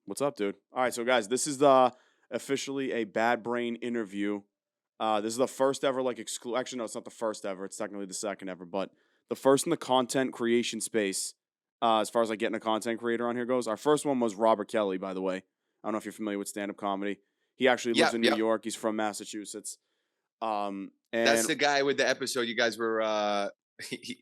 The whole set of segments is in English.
What's up, dude? All right, so guys, this is the officially a Bad Brain interview. This is the first ever Actually, no, it's not the first ever. It's technically the second ever, but the first in the content creation space. As far as like getting a content creator on here goes, our first one was Robert Kelly. By the way, I don't know if you're familiar with stand-up comedy. He actually lives Yep, in New yep. York. He's from Massachusetts. That's And the guy with the episode you guys were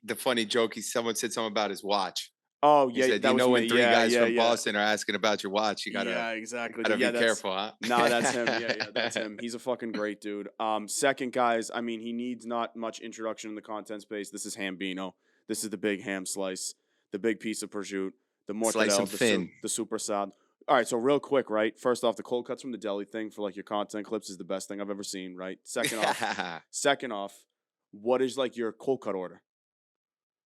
the funny joke, someone said something about his watch. oh He yeah, said, that "You was know me. when three Yeah, guys yeah, from yeah. Boston are asking about your watch, you Yeah, exactly. gotta Yeah, be that's careful, huh?" nah, that's him. Yeah, yeah, that's him. He's a fucking great dude. Second, guys, I mean, he needs not much introduction in the content space. This is Hambino. This is the big ham slice, the big piece of prosciutto, the Slice him mortadella, thin. the super sad. All right, so real quick, right? First off, the cold cuts from the deli thing for like your content clips is the best thing I've ever seen, right? Second off, what is like your cold cut order?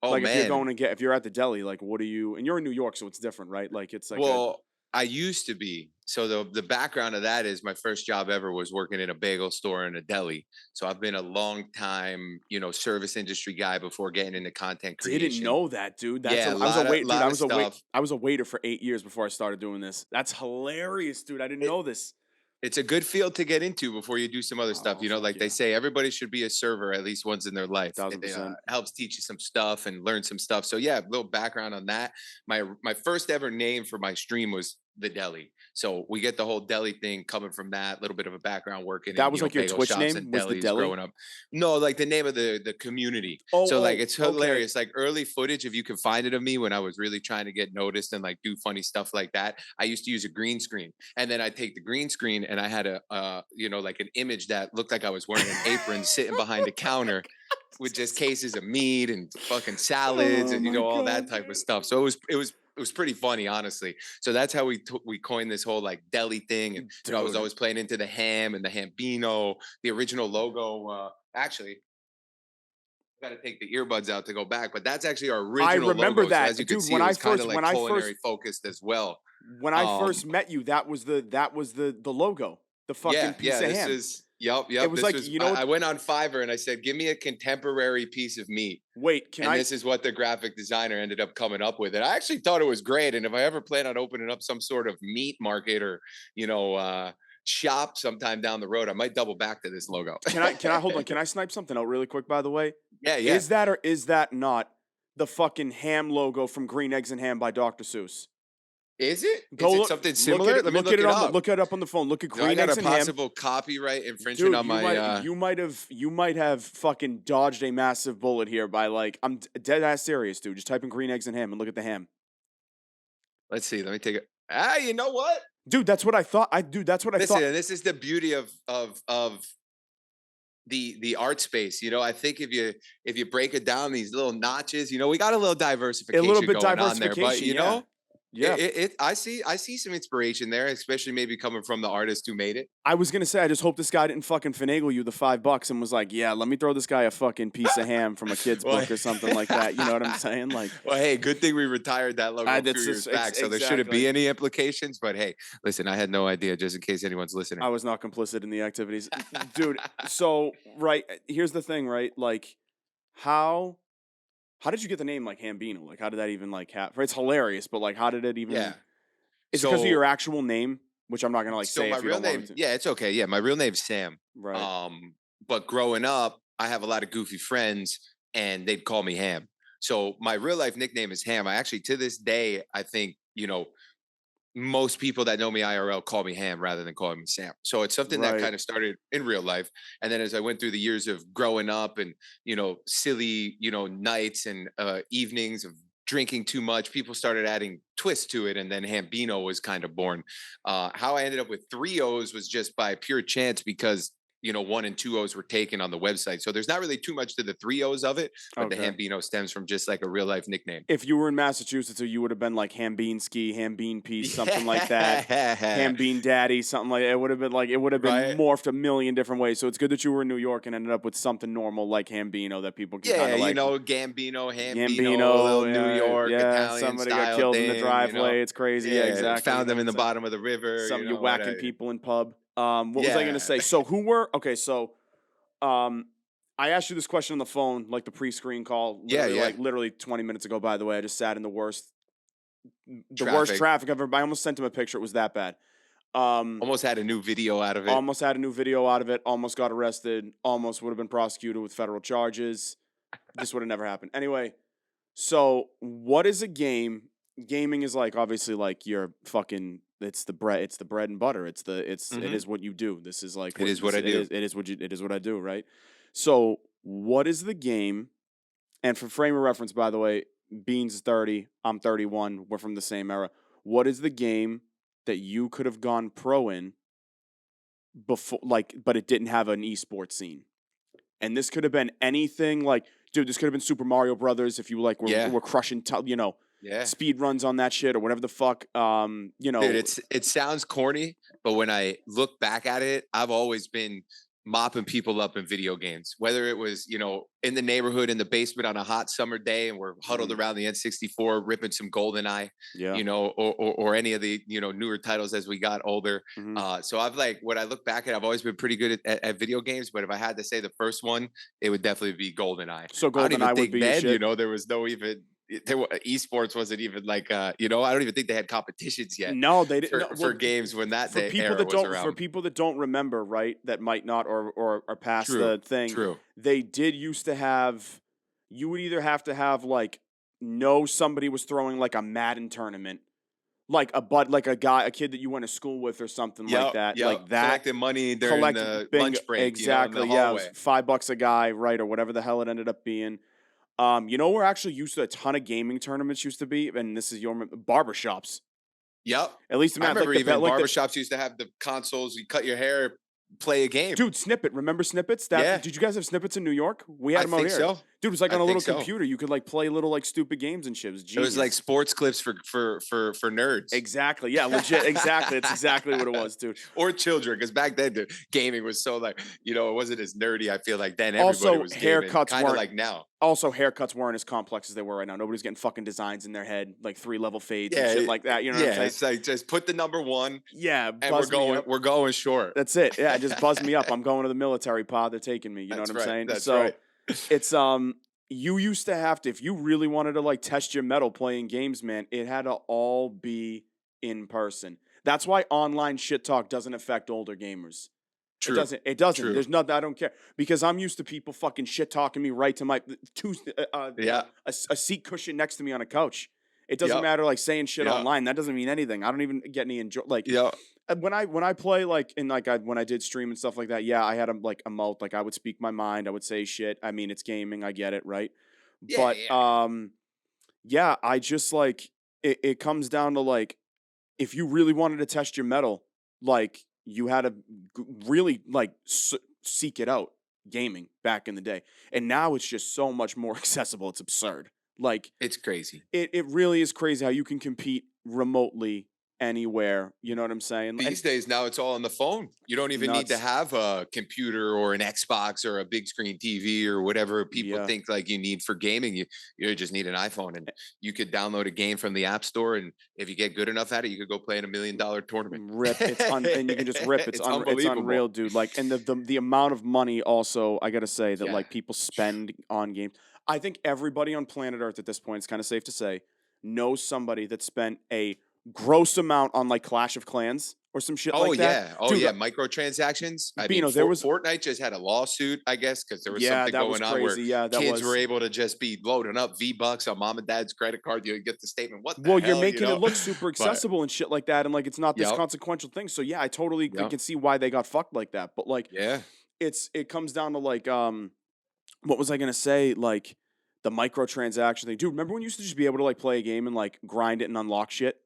Oh Like man. if you're at the deli, like what do you? And you're in New York, so it's different, right? Like it's like a Well, I used to be. So the background of that is my first job ever was working in a bagel store in a deli. So I've been a long time, service industry guy before getting into content didn't creation. know that, dude. Yeah, a I was a lot of wait, dude. lot of stuff. I was a waiter for 8 years before I started doing this. That's hilarious, dude. I didn't know this. It's a good field to get into before you do some other stuff. Oh fuck Like they yeah, say, everybody should be a server at least once in their life. thousand It percent. helps teach you some stuff and learn some stuff. So yeah, a little background on that. My first ever name for my stream was the deli. So we get the whole deli thing coming from that. A little bit of a background working That in was like your bagel Twitch shops name and was the delis deli. growing up. No, like the name of the community. Oh So like oh it's okay. hilarious. Like early footage, if you can find it of me when I was really trying to get noticed and like do funny stuff like that. I used to use a green screen, and then I take the green screen and I had like an image that looked like I was wearing an apron sitting behind a counter with just cases of meat and fucking salads Oh and my all god, that type of dude. stuff. So it was pretty funny, honestly. So that's how we coined this whole like deli thing, and I was Dude, always playing into the ham and the Hambino, the original logo. Actually, got to take the earbuds out to go back, but that's actually our I original remember logo. So as that, you can dude. see, it was kind of like culinary focused as well. When I Um, first met you, that was the logo, the fucking Yeah, piece yeah. of This ham. is yep, It yep. was This like was you know I what? went on Fiverr and I said, give me a contemporary piece of meat. Wait, can And I? this is what the graphic designer ended up coming up with. And I actually thought it was great. And if I ever plan on opening up some sort of meat market or, you know, uh, shop sometime down the road, I might double back to this logo. Can I hold on? Can I snipe something out really quick? By the way, Yeah, yeah. is that or is that not the fucking ham logo from Green Eggs and Ham by Dr. Seuss? Is it? Go Is it look, something similar? Let me look it up. look it up on the phone. Look at Do I Green got a Eggs and Ham, possible copyright infringement dude. on my You might have fucking dodged a massive bullet here by like I'm dead ass serious, dude. Just type in Green Eggs and Ham and look at the ham, let's see, let me take it. Ah, you know what? dude. That's what I thought. That's what I Listen, thought. and this is the beauty of the art space. I think if you break it down, these little notches, we got a little A little diversification bit going on there. But diversification, yeah, yeah. I see some inspiration there, especially maybe coming from the artist who made it. I was gonna say, I just hope this guy didn't fucking finagle you the $5 and was like, "Yeah, let me throw this guy a fucking piece of ham from a kid's Well, book or something like that." You know what I'm saying? Like, well, hey, good thing we retired that logo a few that's years just back, so there shouldn't exactly. be any implications. But hey, listen, I had no idea. Just in case anyone's listening. I was not complicit in the activities, dude. So, right, here's the thing, right? Like, how how did you get the name like Hambino? Like, how did that even like happen? It's hilarious, but like, how did it Yeah. even? Is it because of So your actual name, which I'm not gonna like So say my if you real don't want me name, to? yeah, it's okay. Yeah, my real name's Sam. Right. But growing up, I have a lot of goofy friends, and they'd call me Ham. So my real life nickname is Ham. I actually, to this day, I think most people that know me IRL call me Ham rather than calling me Sam. So it's something that Right. kind of started in real life, and then as I went through the years of growing up and silly nights and evenings of drinking too much, people started adding twists to it, and then Hambino was kind of born. How I ended up with three O's was just by pure chance because one and two O's were taken on the website. So there's not really too much to the three O's of it, but the Okay. Hambino stems from just like a real life nickname. If you were in Massachusetts, you would have been like Hambean Ski, Hambean Piece, something like that. Yeah. Hambean Daddy, something like that. It would have been like it would have been Right. morphed a million different ways. So it's good that you were in New York and ended up with something normal like Hambino that people can kind Yeah, of like Gambino, Hambino, a little Gambino. New Yeah, York yeah. Italian Somebody got style killed in the thing. driveway. It's crazy. Yeah, Yeah, exactly. You found know them what in I'm the saying? bottom of the river. Something you What whacking I people in pub. What was I gonna Yeah. say? So who were okay? So um, I asked you this question on the phone, like the pre-screen call, Yeah, yeah. literally 20 minutes ago. By the way, I just sat in the worst the worst Traffic. traffic I've ever. I almost sent him a picture. It was that bad. Um, Almost had a new video out of it. almost had a new video out of it. Almost got arrested. Almost would have been prosecuted with federal charges. This would have never happened. Anyway, so what is a game? Gaming is like obviously like your fucking. It's the bread. It's the bread and butter. It Mhm. is what you do. This is like It is what I do. It is what I do. Right. So what is the game? And for frame of reference, by the way, Beans is 30. I'm 31. We're from the same era. What is the game that you could have gone pro in before, like, but it didn't have an esports scene? And this could have been anything like, dude, this could have been Super Mario Brothers if you like Yeah. were crushing, Yeah. speed runs on that shit or whatever the fuck. Dude, it sounds corny, but when I look back at it, I've always been mopping people up in video games. Whether it was, in the neighborhood in the basement on a hot summer day and we're huddled Mhm. around the N64 ripping some GoldenEye, Yeah. or any of the, newer titles as we got older. Mhm. So I've like when I look back at, I've always been pretty good at video games. But if I had to say the first one, it would definitely be GoldenEye. So I don't even GoldenEye would think be your then, shit. there was no even esports wasn't even like I don't even think they had competitions yet No, they didn't. for games when that For day people era that was don't, for around. people that don't remember, right, that might not or are past True, the thing, true. they did used to have. You would either have to have like know somebody was throwing like a Madden tournament, like a kid that you went to school with or something like Yep, that, yep. like that. Collecting money during Collect the bingo lunch break, in the exactly. Yeah, it was hallway. $5 a guy, right, or whatever the hell it ended up being. Where actually used to a ton of gaming tournaments used to be, and this is your barbershops. Yep. At least in I Matt, remember even barbershops used to have the consoles. You cut your hair, play a game. dude, Snippet. Remember Snippets? Yeah, Did you guys have Snippets in New York? We had I them out think here. so. Dude, it was like I on a think little so. computer. You could like play little like stupid games and shit. It was It was like genius. sports clips for nerds. Exactly. Yeah, legit. Exactly. It's exactly what it was, dude. Or children, because back then the gaming was so like, it wasn't as nerdy. I feel like then everybody Also, was gaming, haircuts kind of weren't like now. also haircuts weren't as complex as they were right now. Nobody's getting fucking designs in their head, like 3-level fades and Yeah, shit like that. You know what I'm yeah. saying? It's like just put the number one, Yeah, and we're buzz me going up. we're going short. That's it. Yeah, just buzz me up. I'm going to the military pod. They're taking me. You know what That's I'm right. saying? That's So right. it's you used to have to, if you really wanted to like test your metal playing games, man, it had to all be in person. That's why online shit talk doesn't affect older gamers. It True. doesn't. It doesn't. True. There's nothing. I don't care because I'm used to people fucking shit talking me right to my Yeah. a seat cushion next to me on a couch. It doesn't Yep. matter like saying shit Yep. online. That doesn't mean anything. I don't even get any enjoy. Like Yeah. when I play like in like when I did stream and stuff like that. Yeah, I had a mouth. Like I would speak my mind. I would say shit. I mean, it's gaming. I get it, right? Yeah. But Yeah. yeah, I just like it comes down to like if you really wanted to test your metal, like you had to really like seek it out. Gaming back in the day, and now it's just so much more accessible. It's absurd. Like It's crazy. it really is crazy how you can compete remotely anywhere. You know what I'm saying? And These days now it's all on the phone. You don't even need to nuts. have a computer or an Xbox or a big screen TV or whatever people Yeah. think like you need for gaming. You just need an iPhone, and you could download a game from the App Store, and if you get good enough at it, you could go play in $1 million tournament. Rip. And you can just rip. It's It's unbelievable. unreal, dude. Like, and the amount of money also, I gotta say that Yeah. like people spend on games. I think everybody on planet Earth at this point, it's kind of safe to say, knows somebody that spent a gross amount on like Clash of Clans or some shit Oh like that. yeah, oh Dude, yeah, microtransactions. I mean, Bino, there was Fortnite just had a lawsuit, I guess, because there was yeah, something that was going on where crazy. Yeah, that kids were was. able to just be loading up V-Bucks on mom and dad's credit card. You get the statement, what the Well, hell, you're making you it know? look super But accessible and shit like that, and like it's not this yep, consequential thing. So yeah, I totally yep, can see why they got fucked like that. But like, yeah, it comes down to like what was I gonna say? Like the microtransaction thing. Dude, remember when you used to just be able to like play a game and like grind it and unlock shit?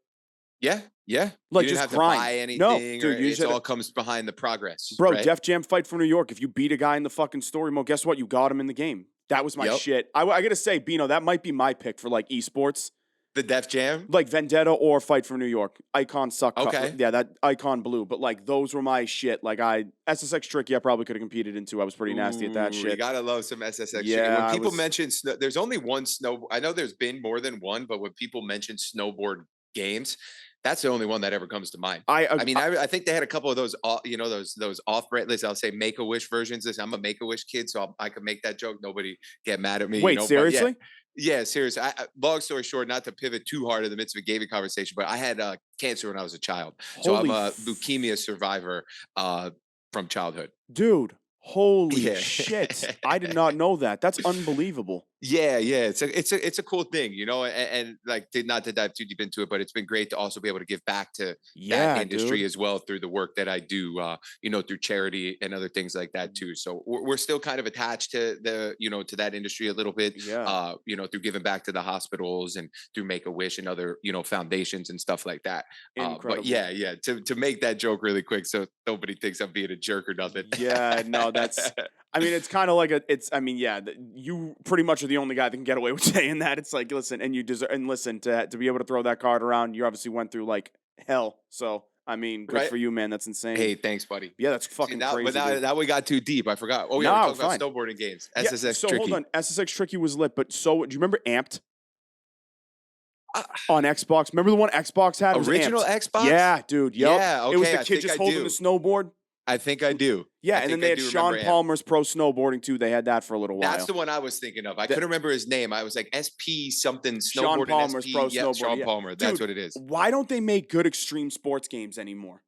yeah, yeah. Like You didn't just have to grind. buy No, anything, or dude, you just it had to, all comes behind the progress, bro, right? Def Jam Fight for New York. If you beat a guy in the fucking story mode, guess what? You got him in the game. That was my Yep, shit. I gotta say, Bino, that might be my pick for like esports. the Def Jam. Like Vendetta or Fight for New York. Icon suck. Okay. Yeah, that Icon blue. But like those were my shit. Like SSX Tricky, I probably could have competed into. I was pretty nasty at that Ooh, you shit. gotta love some SSX chicken. Yeah, When I people was. mention there's only one snow. I know there's been more than one, but when people mention snowboard games, that's the only one that ever comes to mind. I mean, I think they had a couple of those, those off-brand lists. I'll say Make-A-Wish versions. I'm a Make-A-Wish kid, so I could make that joke. Nobody get mad at me. Wait, But yeah, seriously? Yeah, seriously. Long story short, not to pivot too hard in the midst of a gaming conversation, but I had cancer when I was a child, so I'm Holy a leukemia survivor uh, from childhood. dude, holy Yeah. shit. I did not know that. That's unbelievable. Yeah, yeah, it's a cool thing, and like not to dive too deep into it, but it's been great to also be able to give back to that Yeah, industry dude. as well through the work that I do, through charity and other things like that too. So we're still kind of attached to to that industry a little bit, Yeah. through giving back to the hospitals and through Make a Wish and other foundations and stuff like that. But Incredible. yeah, yeah, to make that joke really quick, so nobody thinks I'm being a jerk or nothing. Yeah, no, that's I mean, it's kind of like I mean, yeah, you pretty much are the only guy that can get away with saying that. It's like, listen, and you deserve, and listen, to be able to throw that card around, you obviously went through like hell. So, I mean, good Right? for you, man. That's insane. Hey, thanks, buddy. Yeah, that's See fucking now, but crazy, now, dude. now we got too deep. I forgot. Oh yeah, we're No, talking about fine. snowboarding games. Yeah, SSX so hold tricky. on. SSX Tricky was lit, but so do you remember Amped Uh, on Xbox? Remember the one Xbox had? It was Original Amped. Xbox? Yeah, dude. Yep. Yeah. It was Okay. the I kid think just I holding the do. snowboard. I think I do. Yeah, I and then think they I had do Sean remember Amp. Palmer's Pro Snowboarding too. They had that for a little That's while. the one I was thinking of. I That couldn't remember his name. I was like SP something Sean snowboarding Palmer's Pro SP. Yep, Snowboarding. Sean Yeah, Palmer. That's dude. what it is. Why don't they make good extreme sports games anymore?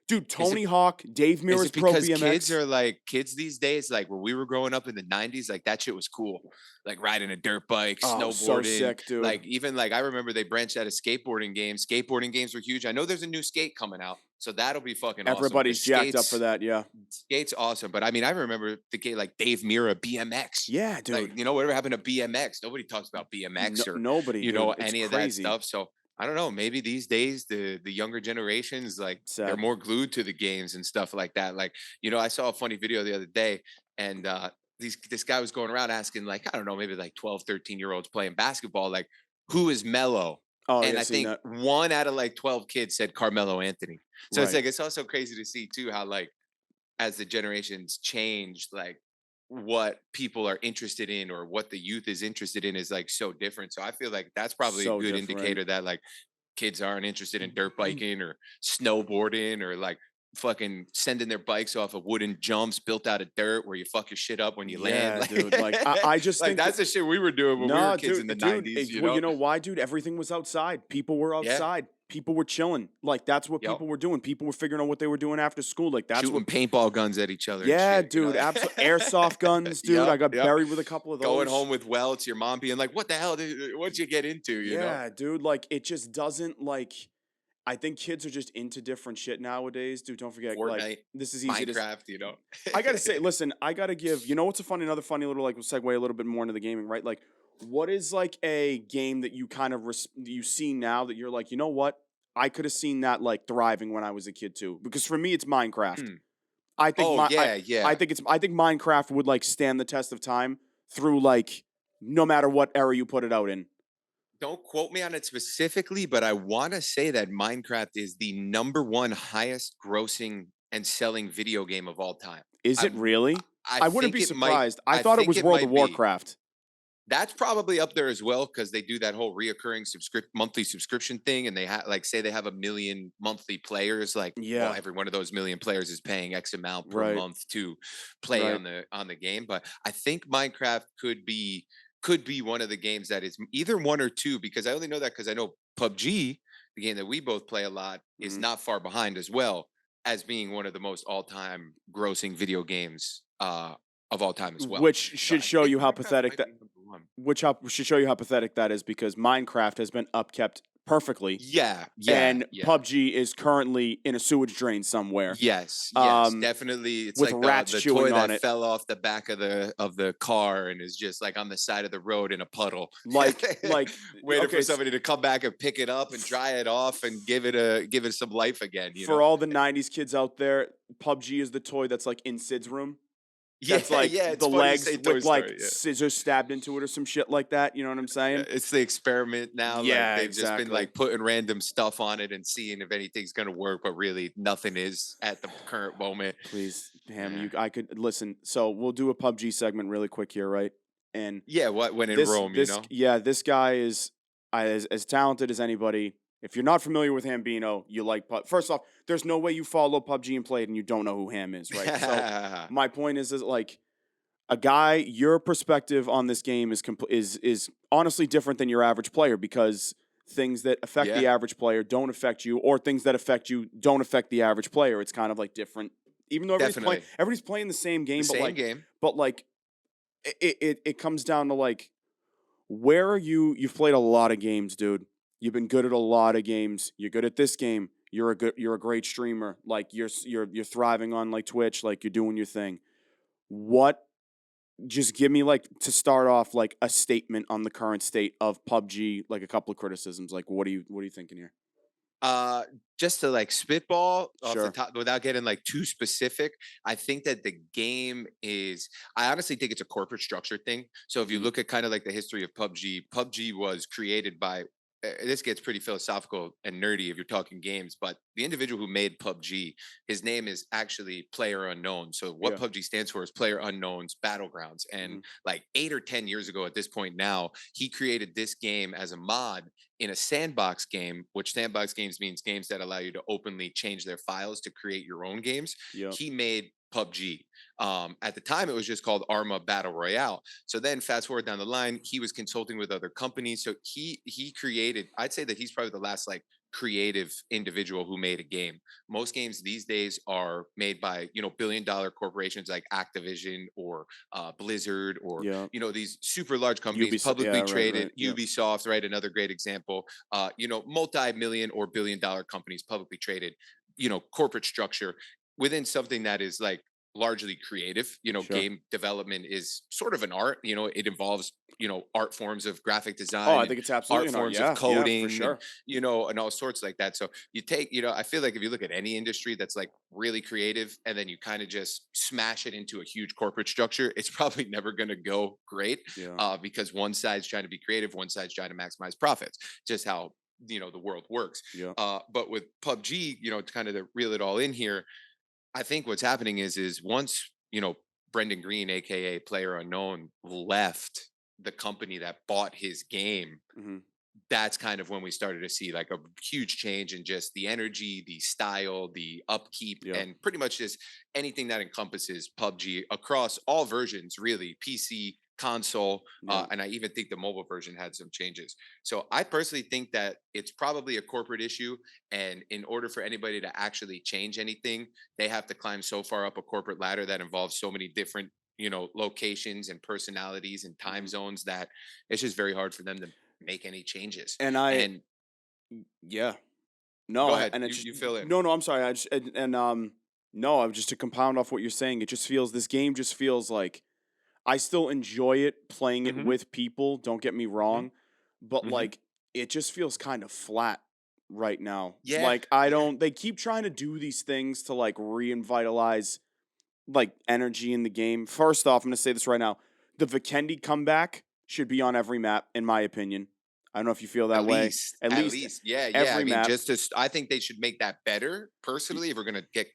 Dude, Is it Tony Hawk, Dave is Mirra's it Pro because kids BMX. are like kids these days? Like when we were growing up in the '90s, like that shit was cool. Like riding a dirt bike, Oh, so snowboarding. sick, dude. Like even like I remember they branched out of skateboarding games. Skateboarding games were huge. I know there's a new skate coming out, so that'll be fucking awesome. Everybody's Because jacked up for that. Yeah. skates awesome. But I mean, I remember the game like Dave Mira BMX. Yeah, Like dude. whatever happened to BMX? Nobody talks about No, BMX or nobody, dude. It's any of that crazy. stuff. So I don't know. Maybe these days the younger generations like they're Sad. more glued to the games and stuff like that. Like I saw a funny video the other day, and this guy was going around asking like I don't know maybe like 12, 13-year olds playing basketball like who is Mello. Oh And yeah, I seen think that. one out of like 12 kids said Carmelo Anthony. So it's Right. like it's also crazy to see too how like as the generations change, like what people are interested in or what the youth is interested in is like so different. So I feel like that's probably a So good different. indicator that like kids aren't interested in dirt biking or snowboarding or like fucking sending their bikes off of wooden jumps built out of dirt where you fuck your shit up when you land. Yeah, dude. Like I just Like think that that's the shit we were doing when we were no, kids in the dude. 90s, you Well, know? you know why, dude? Everything was outside. People were Yeah. outside. People were chilling. Like that's what Yep. people were doing. People were figuring out what they were doing after school. Like that's what. Shooting paintball guns at each other and Yeah, shit, you know? dude. Absolutely. Airsoft guns, dude. I Yep. got Yep. buried with a couple of Going those. home with welts, your mom being like, "What the hell? What'd you get into?" You know? Yeah, dude. Like it just doesn't like. I think kids are just into different shit nowadays, dude. Don't forget, like Fortnite, this is easy to. Minecraft. I gotta say, listen. I gotta give. You know what's another funny little like segue a little bit more into the gaming, right? Like, what is like a game that you kind of you see now that you're like, you know what? I could have seen that like thriving when I was a kid too. Because for me, it's Minecraft. Hmm. I think Oh my yeah, I yeah. think Minecraft would like stand the test of time through like no matter what era you put it out in. Don't quote me on it specifically, but I want to say that Minecraft is the number one highest grossing and selling video game of all time. Is I it really? I I wouldn't think be it might. surprised. I I thought it think was it World of might be. Warcraft. That's probably up there as well because they do that whole reoccurring monthly subscription thing, and they like say they have 1 million monthly players. Like, well, Yeah, every one of those million players is paying X amount per right, month to play right. on the game. But I think Minecraft could be one of the games that is either one or two because I only know that because I know PUBG, the game that we both play a lot, is Mhm. not far behind as well as being one of the most all time grossing video games of all time as well. Which So should I show think you how Minecraft pathetic might that be number one. should show you how pathetic that is because Minecraft has been upkept perfectly Yeah, yeah, and yeah. PUBG is currently in a sewage drain somewhere. Yes, yes, Um definitely. It's with like the rats the chewing toy on that it. fell off the back of the car and is just like on the side of the road in a puddle, Like waiting okay, for somebody to come back and pick it up and dry it off and give it some life again. for all the 90s kids out there, PUBG is the toy that's like in Sid's room. Yeah, That's like yeah. It's the funny you legs say Toy with like Story. Yeah. scissors stabbed into it or some shit like that. You know what I'm saying? It's the experiment now. Like Yeah, they've just been exactly. like putting random stuff on it and seeing if anything's gonna work, but really nothing is at the current moment. Please, Ham, Yeah. I could listen. So we'll do a PUBG segment really quick here, right? And Yeah, what when in Rome. yeah, this guy is as talented as anybody. If you're not familiar with Hambino, you like first off, there's no way you follow PUBG and play it and you don't know who Ham is, right? So my point is like a guy, your perspective on this game is honestly different than your average player because things that affect Yeah, the average player don't affect you, or things that affect you don't affect the average player. It's kind of like different, even though definitely. everybody's playing the same The game, same game. but like it comes down to like where are you? You've played a lot of games, dude. You've been good at a lot of games. You're good at this game. You're a great streamer. Like you're thriving on like Twitch. Like you're doing your thing. What just give me like to start off like a statement on the current state of PUBG, like a couple of criticisms. Like what are you thinking here? Uh, just to like spitball off the Sure. top without getting like too specific, I think that the game is, I honestly think it's a corporate structure thing. So if you Mhm. look at kind of like the history of PUBG was created by, this gets pretty philosophical and nerdy if you're talking games, but the individual who made PUBG, his name is actually Player Unknown. So what Yeah. PUBG stands for is Player Unknown's Battlegrounds. And Mhm. like 8 or 10 years ago at this point now, he created this game as a mod in a sandbox game, which sandbox games means games that allow you to openly change their files to create your own games. Yep. He made PUBG. At the time, it was just called Arma Battle Royale. So then, fast forward down the line, he was consulting with other companies. So he created. I'd say that he's probably the last like creative individual who made a game. Most games these days are made by billion-dollar corporations like Activision or Blizzard or Yep. these super large companies, Ubisoft. Yeah. publicly Right. traded. Right. Yep. Ubisoft, right, another great example. Multi-million or billion-dollar companies, publicly traded. Corporate structure within something that is like largely creative. Sure. Game development is sort of an art. It involves art forms of graphic Oh, I design and think it's absolutely art an art. forms of Yeah. Yeah. For coding and sure. and all sorts like that. So you take, I feel like if you look at any industry that's like really creative and then you kind of just smash it into a huge corporate structure, it's probably never going to go great, Yeah. because one side's trying to be creative, one side's trying to maximize profits. Just how the world works. Yep. But with PUBG, to kind of to reel it all in here, I think what's happening is once Brendan Green, aka Player Unknown, left the company that bought his game, Hmm. that's kind of when we started to see like a huge change in just the energy, the style, the upkeep, Yep. and pretty much just anything that encompasses PUBG across all versions, really PC, console, Yep. and I even think the mobile version had some changes. So I personally think that it's probably a corporate issue, and in order for anybody to actually change anything, they have to climb so far up a corporate ladder that involves so many different locations and personalities and time Hmm. zones that it's just very hard for them to make any changes. And I And yeah. No, go ahead, and it's you just you fill in. no, no. I'm sorry. I just no. I'm just to compound off what you're saying. It just feels this game just feels like I still enjoy it playing it Hmm. with people. Don't get me Hmm. wrong, but Hmm. like it just feels kind of flat right now. Yeah, Like I yeah. don't. They keep trying to do these things to like reinvitalize like energy in the game. First off, I'm gonna say this right now: the Vikendi comeback should be on every map, in my opinion. I don't know if you feel that way. At At least least, yeah, yeah. I every mean, map. I think they should make that better. Personally, if we're gonna get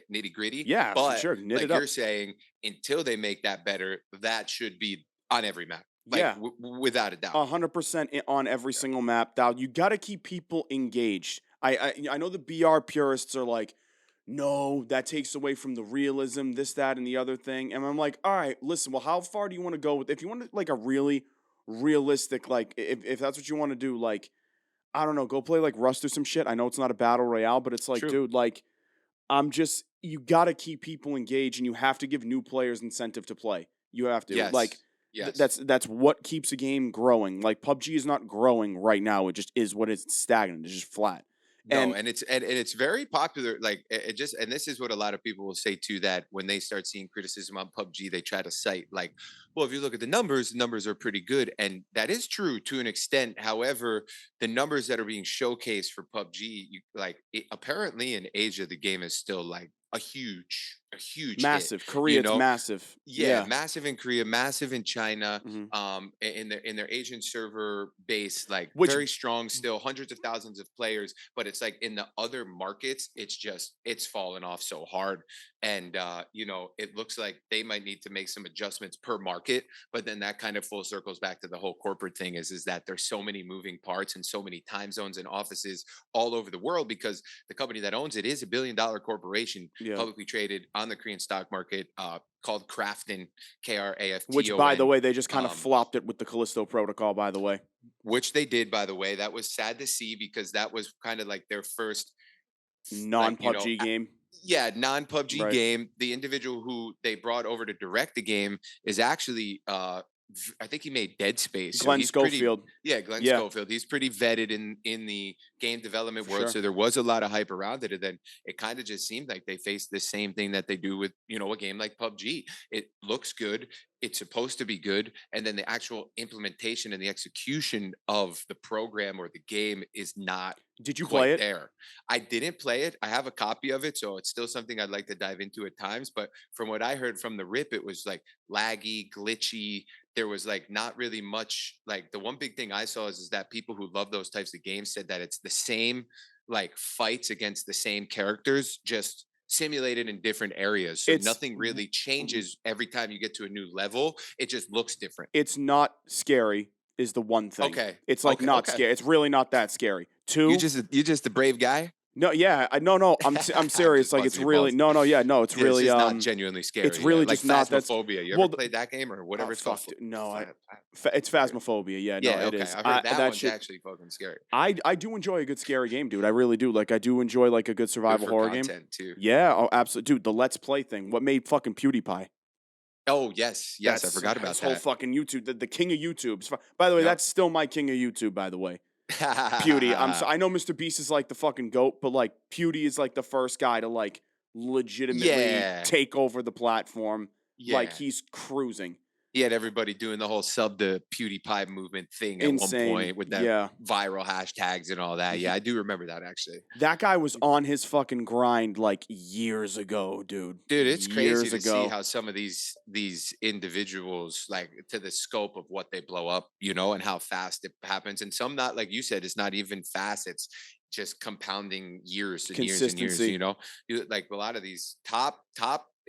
nitty gritty, Yeah, for but sure. Knit it like you're up. saying, until they make that better, that should be on every map, like Yeah, without a doubt. 100% on every Yeah. single map. Now you got to keep people engaged. I know the BR purists are like, no, that takes away from the realism, this, that, and the other thing. And I'm like, all right, listen. Well, how far do you want to go with? If you want to like a really realistic, like if that's what you want to do, like I don't know, go play like Rust or some shit. I know it's not a battle royale, but it's like, True. dude, like I'm just you got to keep people engaged, and you have to give new players incentive to play. You have to like Yes. Yes. that's what keeps a game growing. Like PUBG is not growing right now; it just is what it's stagnant. It's just flat. No, And and it's very popular. Like it just, and this is what a lot of people will say too, that when they start seeing criticism on PUBG, they try to cite like, well, if you look at the numbers are pretty good, and that is true to an extent. However, the numbers that are being showcased for PUBG, apparently in Asia, the game is still like a huge hit. massive Korea, You it's know, massive. yeah, Yeah. massive in Korea, massive in China, Hmm. in their Asian server base, like Which very strong still, hundreds of thousands of players. But it's like in the other markets, it's fallen off so hard, and it looks like they might need to make some adjustments per market market. But then that kind of full circles back to the whole corporate thing is that there's so many moving parts and so many time zones and offices all over the world because the company that owns it is $1 billion corporation, Yeah. publicly traded on the Korean stock market, called Krafton, Which, by the Krafton. way, they just kind of Um, flopped it with the Callisto Protocol. By the way, which they did, by the way. That was sad to see because that was kind of like their first, non like, PUBG game, yeah, non PUBG right? game. The individual who they brought over to direct the game is actually, I think he made Dead Space, so Glenn he's pretty. Schofield. Yeah, Glenn Yeah, Schofield. He's pretty vetted in the game development for world, sure. so there was a lot of hype around it. And then it kind of just seemed like they faced the same thing that they do with a game like PUBG. It looks good. It's supposed to be good, and then the actual implementation and the execution of the program or the game is not Did you play quite it? there. I didn't play it. I have a copy of it, so it's still something I'd like to dive into at times. But from what I heard from the rip, it was like laggy, glitchy. There was like not really much. Like the one big thing I saw is that people who love those types of games said that it's the same like fights against the same characters, just simulated in different areas. So It's nothing really changes every time you get to a new level. It just looks different. it's not scary is the one thing. Okay. It's like Okay. not Okay. scary. It's really not that scary. You Two, just you just a brave guy. no, yeah, no. I'm I'm serious. just Like it's busting your really balls. yeah, no. It's It's really just not genuinely it's scary. Yeah, really like just not Phasmophobia. You ever well. played that game or Oh whatever it's called? fuck, dude, no. It's Whatever. Phasmophobia. Yeah, no, Yeah, it okay. is. I've heard that That one's shit. actually fucking scary. I do enjoy a good scary game, dude. I really do. Like I do enjoy like a good Good survival for horror game. content too. Yeah, oh, absolutely, dude. The Let's Play thing. What made fucking PewDiePie? Oh yes, yes. I That's forgot his about whole that. fucking YouTube. The king of YouTube. By the way, Yep. that's still my king of YouTube. By the way, Pewdie. I know Mr. Beast is like the fucking goat, but like Pewdie is like the first guy to like legitimately Yeah, take over the platform. Like yeah. he's cruising. He had everybody doing the whole sub to PewDiePie movement thing at one Insane. point with that Yeah. viral hashtags and all that. Yeah, I do remember that actually. That guy was on his fucking grind like years ago, dude. Dude, it's crazy Years to see ago. how some of these individuals, like, to the scope of what they blow up, and how fast it happens. And some, not like you said, it's not even fast. It's just compounding years and years and years. Consistency. Like a lot of these top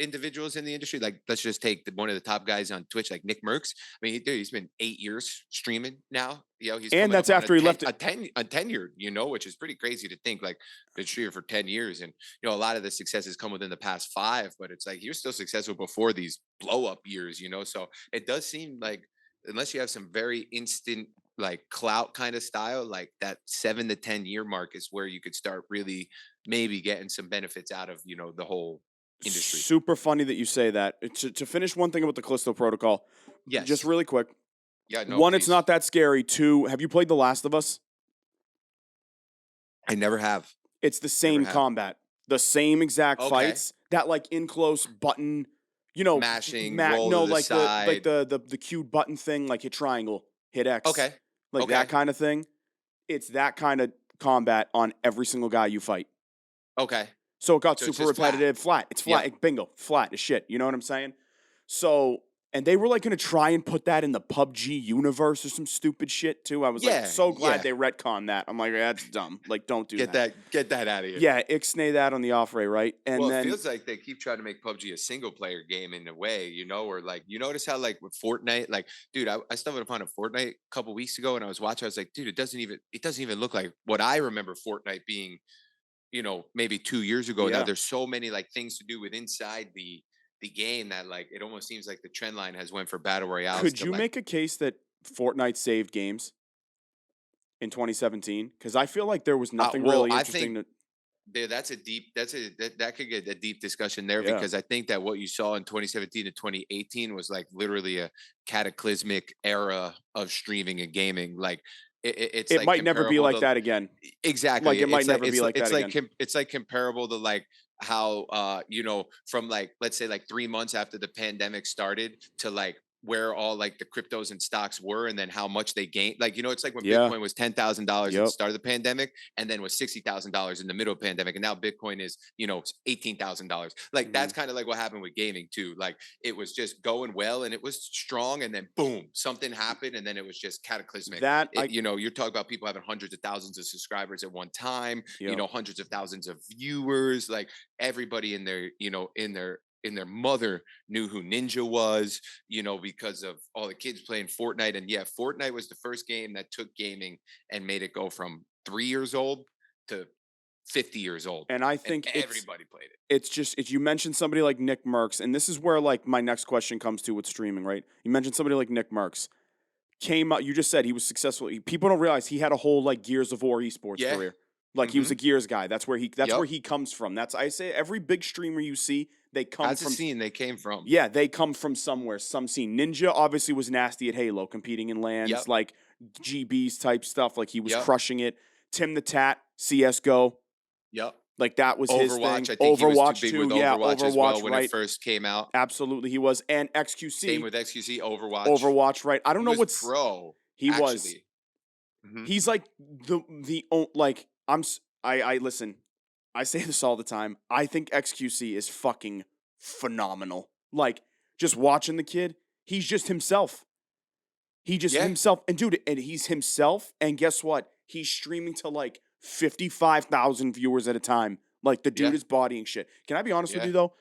individuals in the industry. Like, let's just take one of the top guys on Twitch, like Nick Merckx. I mean, dude, he's been 8 years streaming now. He's And coming that's up on after he left it. a tenured, which is pretty crazy to think. Like, been streaming for 10 years, and a lot of the success has come within the past 5. But it's like he was still successful before these blow up years. So it does seem like, unless you have some very instant like clout kind of style, like that 7 to 10 year mark is where you could start really maybe getting some benefits out of the whole industry. Super funny that you say that. To finish one thing about the Callisto Protocol, just Yes. really quick. Yeah. No. One, it's Please. not that scary. Two, have you played The Last of Us? I never have. It's the Never same have. combat, the same exact Okay. fights. That like in close button, you know, Mashing, roll no, to the like side. the cute button thing, like hit triangle, hit X, Okay. like Okay. that kind of thing. It's that kind of combat on every single guy you fight. Okay. So it got So it's super just flat. repetitive, flat. It's flat. Yep. Bingo, flat as shit. You know what I'm saying? So, and they were like going to try and put that in the PUBG universe or some stupid shit too. I was like, Yeah. so glad Yeah. they retconned that. I'm like, that's dumb. Like, don't do that. Get that out of here. Yeah, ixnay that on the off ray, right? And Well, it then feels like they keep trying to make PUBG a single player game in a way, or like, you notice how, like, with Fortnite, like, dude, I stumbled upon a Fortnite a couple weeks ago and I was watching. I was like, dude, it doesn't even look like what I remember Fortnite being, maybe 2 years ago. Now yeah, there's so many like things to do with inside the game that, like, it almost seems like the trend line has went for battle royales could to, you like, make a case that Fortnite saved games in 2017? Because I feel like there was nothing well, really I interesting think to. that could get a deep discussion there, Yeah, because I think that what you saw in 2017 to 2018 was like literally a cataclysmic era of streaming and gaming. Like, it's it like might never be comparable like to, that again. Like exactly. it might It's like never be like that again. it's like comparable to, like, how from, like, let's say, like 3 months after the pandemic started to, like, where all, like, the cryptos and stocks were, and then how much they gained. Like, it's like when Yeah. Bitcoin was $10,000 at the Yep. start of the pandemic, and then was $60,000 in the middle of the pandemic, and now Bitcoin is $18,000. Like, hmm that's kind of like what happened with gaming too. Like, it was just going well and it was strong, and then boom, something happened, and then it was just cataclysmic. That I. You're talking about people having hundreds of thousands of subscribers at one time, Yep. hundreds of thousands of viewers, like everybody in their and their mother knew who Ninja was, because of all the kids playing Fortnite. And yeah, Fortnite was the first game that took gaming and made it go from 3 years old to 50 years old. And I And think everybody played it. it's just if you mention somebody like Nick Merckx, and this is where like my next question comes to with streaming, right? You mentioned somebody like Nick Merckx came out. You just said he was successful. People don't realize he had a whole like Gears of War esports Yeah. career. Like he was Hmm. a Gears guy. That's where Yep. he comes from. That's I say every big streamer you see, they come That's a from. scene they came from. Yeah, they come from somewhere, some scene. Ninja obviously was nasty at Halo, competing in lands, Yep. like GBs type stuff. Like he was Yep. crushing it. Tim the Tat, CS:GO, Yep. like that was his thing. Overwatch. I think he was too Overwatch big too, with yeah, Overwatch as well Overwatch, when it right? first came out. Absolutely, he was. And Same XQC, with XQC, Overwatch. Overwatch, right? I don't He know was what's pro, he was. actually. Hmm. He's like like I listen. I say this all the time. I think XQC is fucking phenomenal. Like just watching the kid, he's just himself. He just Yeah. himself, and dude, and he's himself. And guess what? He's streaming to like 55,000 viewers at a time. Like the dude Yeah. is bodying shit. Can I be honest with Yeah. you though?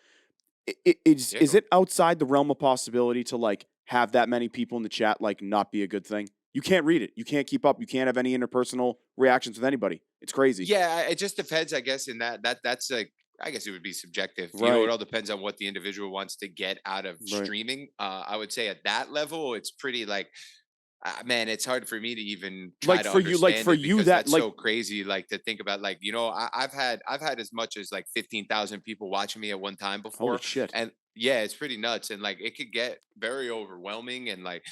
Yeah. Is it outside the realm of possibility to like have that many people in the chat like not be a good thing? You can't read it. You can't keep up. You can't have any interpersonal reactions with anybody. It's crazy. Yeah, it just depends, I guess. In that's like, I guess it would be subjective. It Right. all depends on what the individual wants to get out of Right. streaming. I would say at that level, it's pretty like, man, it's hard for me to even try to understand for it you because that that's like so crazy. Like to think about, like I've had as much as like 15,000 people watching me at one time holy before, shit. and yeah, it's pretty nuts, and like it could get very overwhelming, and like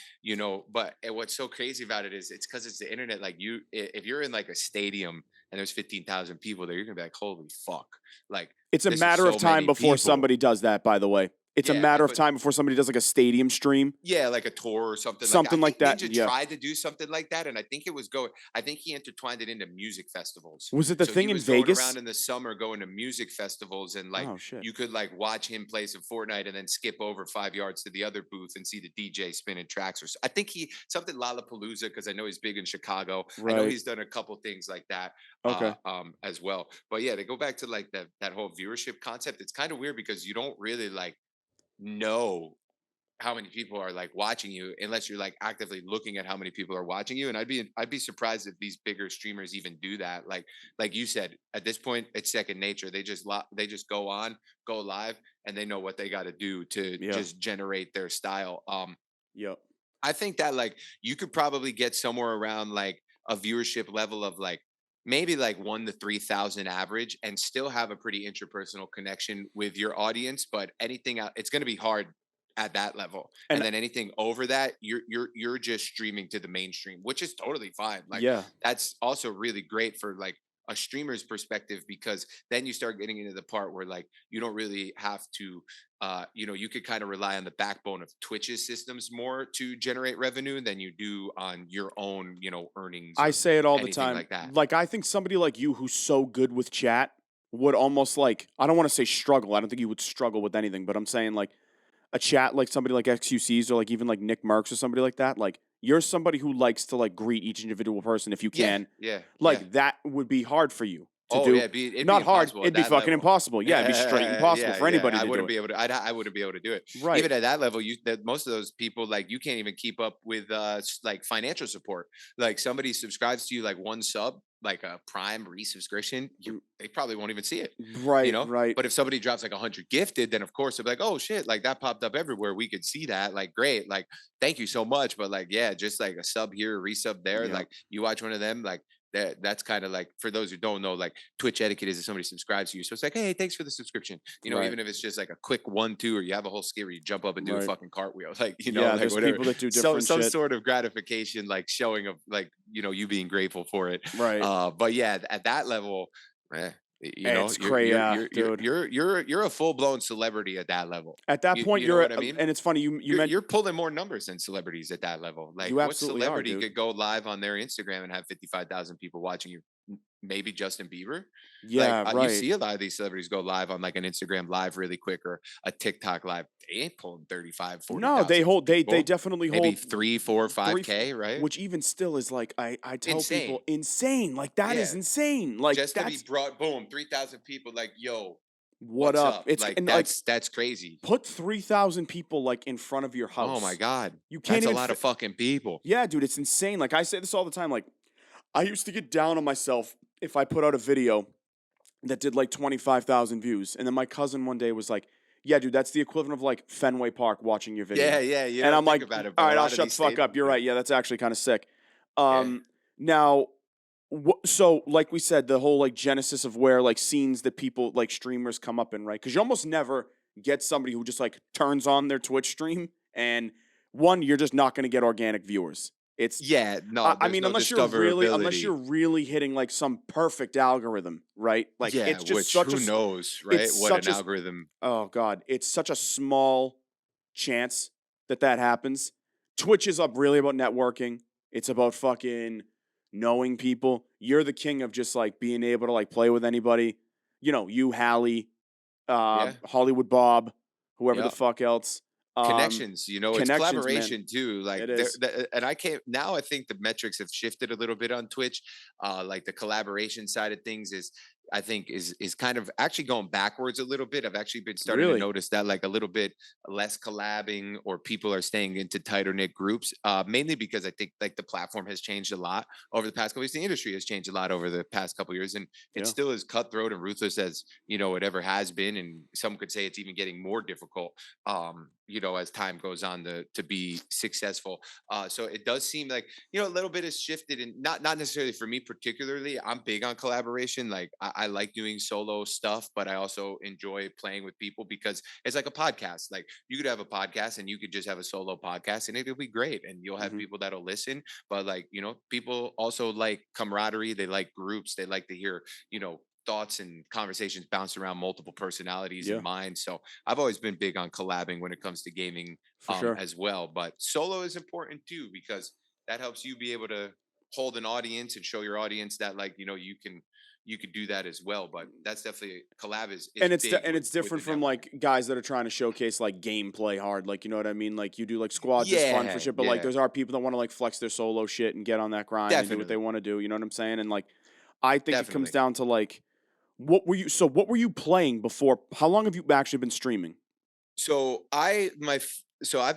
But what's so crazy about it is it's because it's the internet. Like if you're in like a stadium and there's 15,000 people there, you're gonna be like, holy fuck, like It's a this is matter of so time many before people. somebody does that, by the way. It's a Yeah, matter of but time before somebody does like a stadium stream. yeah, like a tour or something like that. I Something like think that. Ninja Yeah. tried to do something like that, and I think it was going. I think he intertwined it into music festivals. Was it the So he thing in was going Vegas? around in the summer, going to music festivals, and like Oh shit. you could like watch him play some Fortnite, and then skip over 5 yards to the other booth and see the DJ spinning tracks. I think he something Lollapalooza, because I know he's big in Chicago. I know Right. he's done a couple things like that Okay. as well. But yeah, to go back to like that whole viewership concept, it's kind of weird because you don't really like know how many people are like watching you unless you're like actively looking at how many people are watching you. And I'd be surprised if these bigger streamers even do that. Like you said, at this point it's second nature. They just go live, and they know what they got to do to Yeah. just generate their style. Yep. I think that like you could probably get somewhere around like a viewership level of like maybe like 1 to 3,000 average, and still have a pretty interpersonal connection with your audience. But anything out, it's going to be hard at that level. And And then anything over that, you're just streaming to the mainstream, which is totally fine. Like yeah. that's also really great for like a streamer's perspective, because then you start getting into the part where like you don't really have to you could kind of rely on the backbone of Twitch's systems more to generate revenue than you do on your own, earnings I or say it all the anything time. like that. Like I think somebody like you who's so good with chat would almost like I don't want to say struggle. I don't think you would struggle with anything, but I'm saying like a chat like somebody like XQC's or like even like Nick Merckx or somebody like that. Like you're somebody who likes to like greet each individual person if you Yeah, can. yeah, yeah. Like that would be hard for you to Oh do. yeah, it'd be Not hard. impossible at It'd be that fucking level. impossible. Yeah, it'd be straight impossible Yeah, for yeah. anybody I to do wouldn't it. be able to. I wouldn't be able to do it. Right. Even at that level, that most of those people, like, you can't even keep up with like financial support. Like somebody subscribes to you like one sub, like a Prime resubscription, they probably won't even see it. You Right, know. right. But if somebody drops like 100 gifted, then of course they're like, oh shit, like that popped up everywhere. We could see that. Like great, like thank you so much. But like yeah, just like a sub here, a resub there. Yeah. Like you watch one of them, like that's kind of like, for those who don't know, like Twitch etiquette is if somebody subscribes to you. So it's like, hey, thanks for the subscription. Right. Even if it's just like a quick 1, 2, or you have a whole skit where you jump up and do a Right. fucking cartwheel, like, Yeah, like there's whatever. people that do Some different some shit. sort of gratification, like showing of like, you being grateful for it. Right. But yeah, at that level, It's crazy, yeah, dude. you're a full blown celebrity at that level. At that point, You know you're what I mean? and it's funny you meant You're pulling more numbers than celebrities at that level. Like, you what absolutely are, celebrity dude. could go live on their Instagram and have 55,000 people watching you? Maybe Justin Bieber. Like, Yeah, you right. see a lot of these celebrities go live on like an Instagram live really quick, or a TikTok live. They ain't pulling 35, No, they 40,000 hold they people. definitely Maybe hold 3, 4, three, 5K, right? which even still is like I tell people Insane. insane. Like that is Yeah. insane. Like Just to be that's brought, boom, 3,000 people. Like, yo, what What's up? up? It's Like and like that's crazy. put 3,000 people like in front of your Oh my house. God. You can't That's a even lot of fit. fucking people. Yeah, dude, it's insane. Like I say this all the time. Like I used to get down on myself if I put out a video that did like 25,000 views, and then my cousin one day was like, "Yeah, dude, that's the equivalent of like Fenway Park watching your Yeah, video." yeah. You And don't I'm think like, about it, "All but a right, I'll lot of shut these the fuck up. stadiums You're are. right. Yeah, that's actually kind of sick." Yeah. Now, so like we said, the whole like genesis of where like scenes that people like streamers come up in, right? Because you almost never get somebody who just like turns on their Twitch stream, and one, you're just not going to get organic viewers. It's Yeah, no, I there's mean, no unless you're discoverability. really hitting like some perfect algorithm, right? Like Yeah, it's just which such a who knows, it's right? What such an a algorithm. oh god, it's such a small chance that that happens. Twitch is up really about networking. It's about fucking knowing people. You're the king of just like being able to like play with anybody. You know, you, Hallie, Yeah. Hollywood Bob, whoever the Yeah. fuck else. Um, Connections, you know, it's Connections, man. collaboration too. Like It there, is. and I can't now. I think the metrics have shifted a little bit on Twitch. Like the collaboration side of things is, I think, is kind of actually going backwards a little bit. I've actually been starting to Really? notice that like a little bit less collabing, or people are staying into tighter knit groups. Mainly because I think like the platform has changed a lot over the past couple years. The industry has changed a lot over the past couple years, and it's Yeah. still as cutthroat and ruthless as it ever has been. And some could say it's even getting more difficult as time goes on to be successful. So it does seem like, a little bit has shifted, and not necessarily for me particularly. I'm big on collaboration. Like I like doing solo stuff, but I also enjoy playing with people because it's like a podcast. Like you could have a podcast and you could just have a solo podcast and it'll be great. And you'll have Hmm. people that'll listen. But like, people also like camaraderie. They like groups. They like to hear, thoughts and conversations bounce around multiple personalities and Yeah, minds. So I've always been big on collabing when it comes to gaming, for sure. as well. But solo is important too because that helps you be able to hold an audience and show your audience that like you can do that as well. But that's definitely collab is And big it's with the different from networking. like guys that are trying to showcase like gameplay hard, like you know what I mean. Like you do like squads is fun for Yeah, shit, but like yeah, there's are people that want to like flex their solo shit and get on that grind and do what they definitely, want to do. You know what I'm saying? And like I think it comes definitely. down to like what were you playing before? How long have you actually been streaming? So I've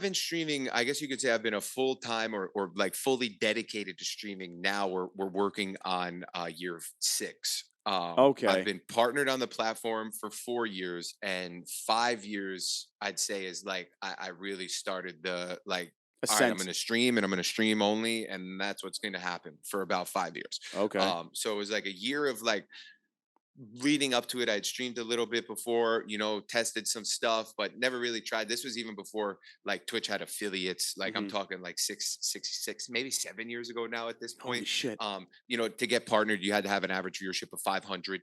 been streaming. I guess you could say I've been a full time or like fully dedicated to streaming. Now we're working on year 6. I've Okay, been partnered on the platform for 4 years, and 5 years I'd say is like I really started the like. All right, I'm going Ascent. to stream and I'm going to stream only, and that's what's going to happen for about 5 years. Okay. So it was like a year of like leading up to it. I'd streamed a little bit before, tested some stuff, but never really tried. This was even before like Twitch had affiliates. Like I'm Hmm. talking like six, maybe 7 years ago now at this Holy point. shit! To get partnered, you had to have an average viewership of 500.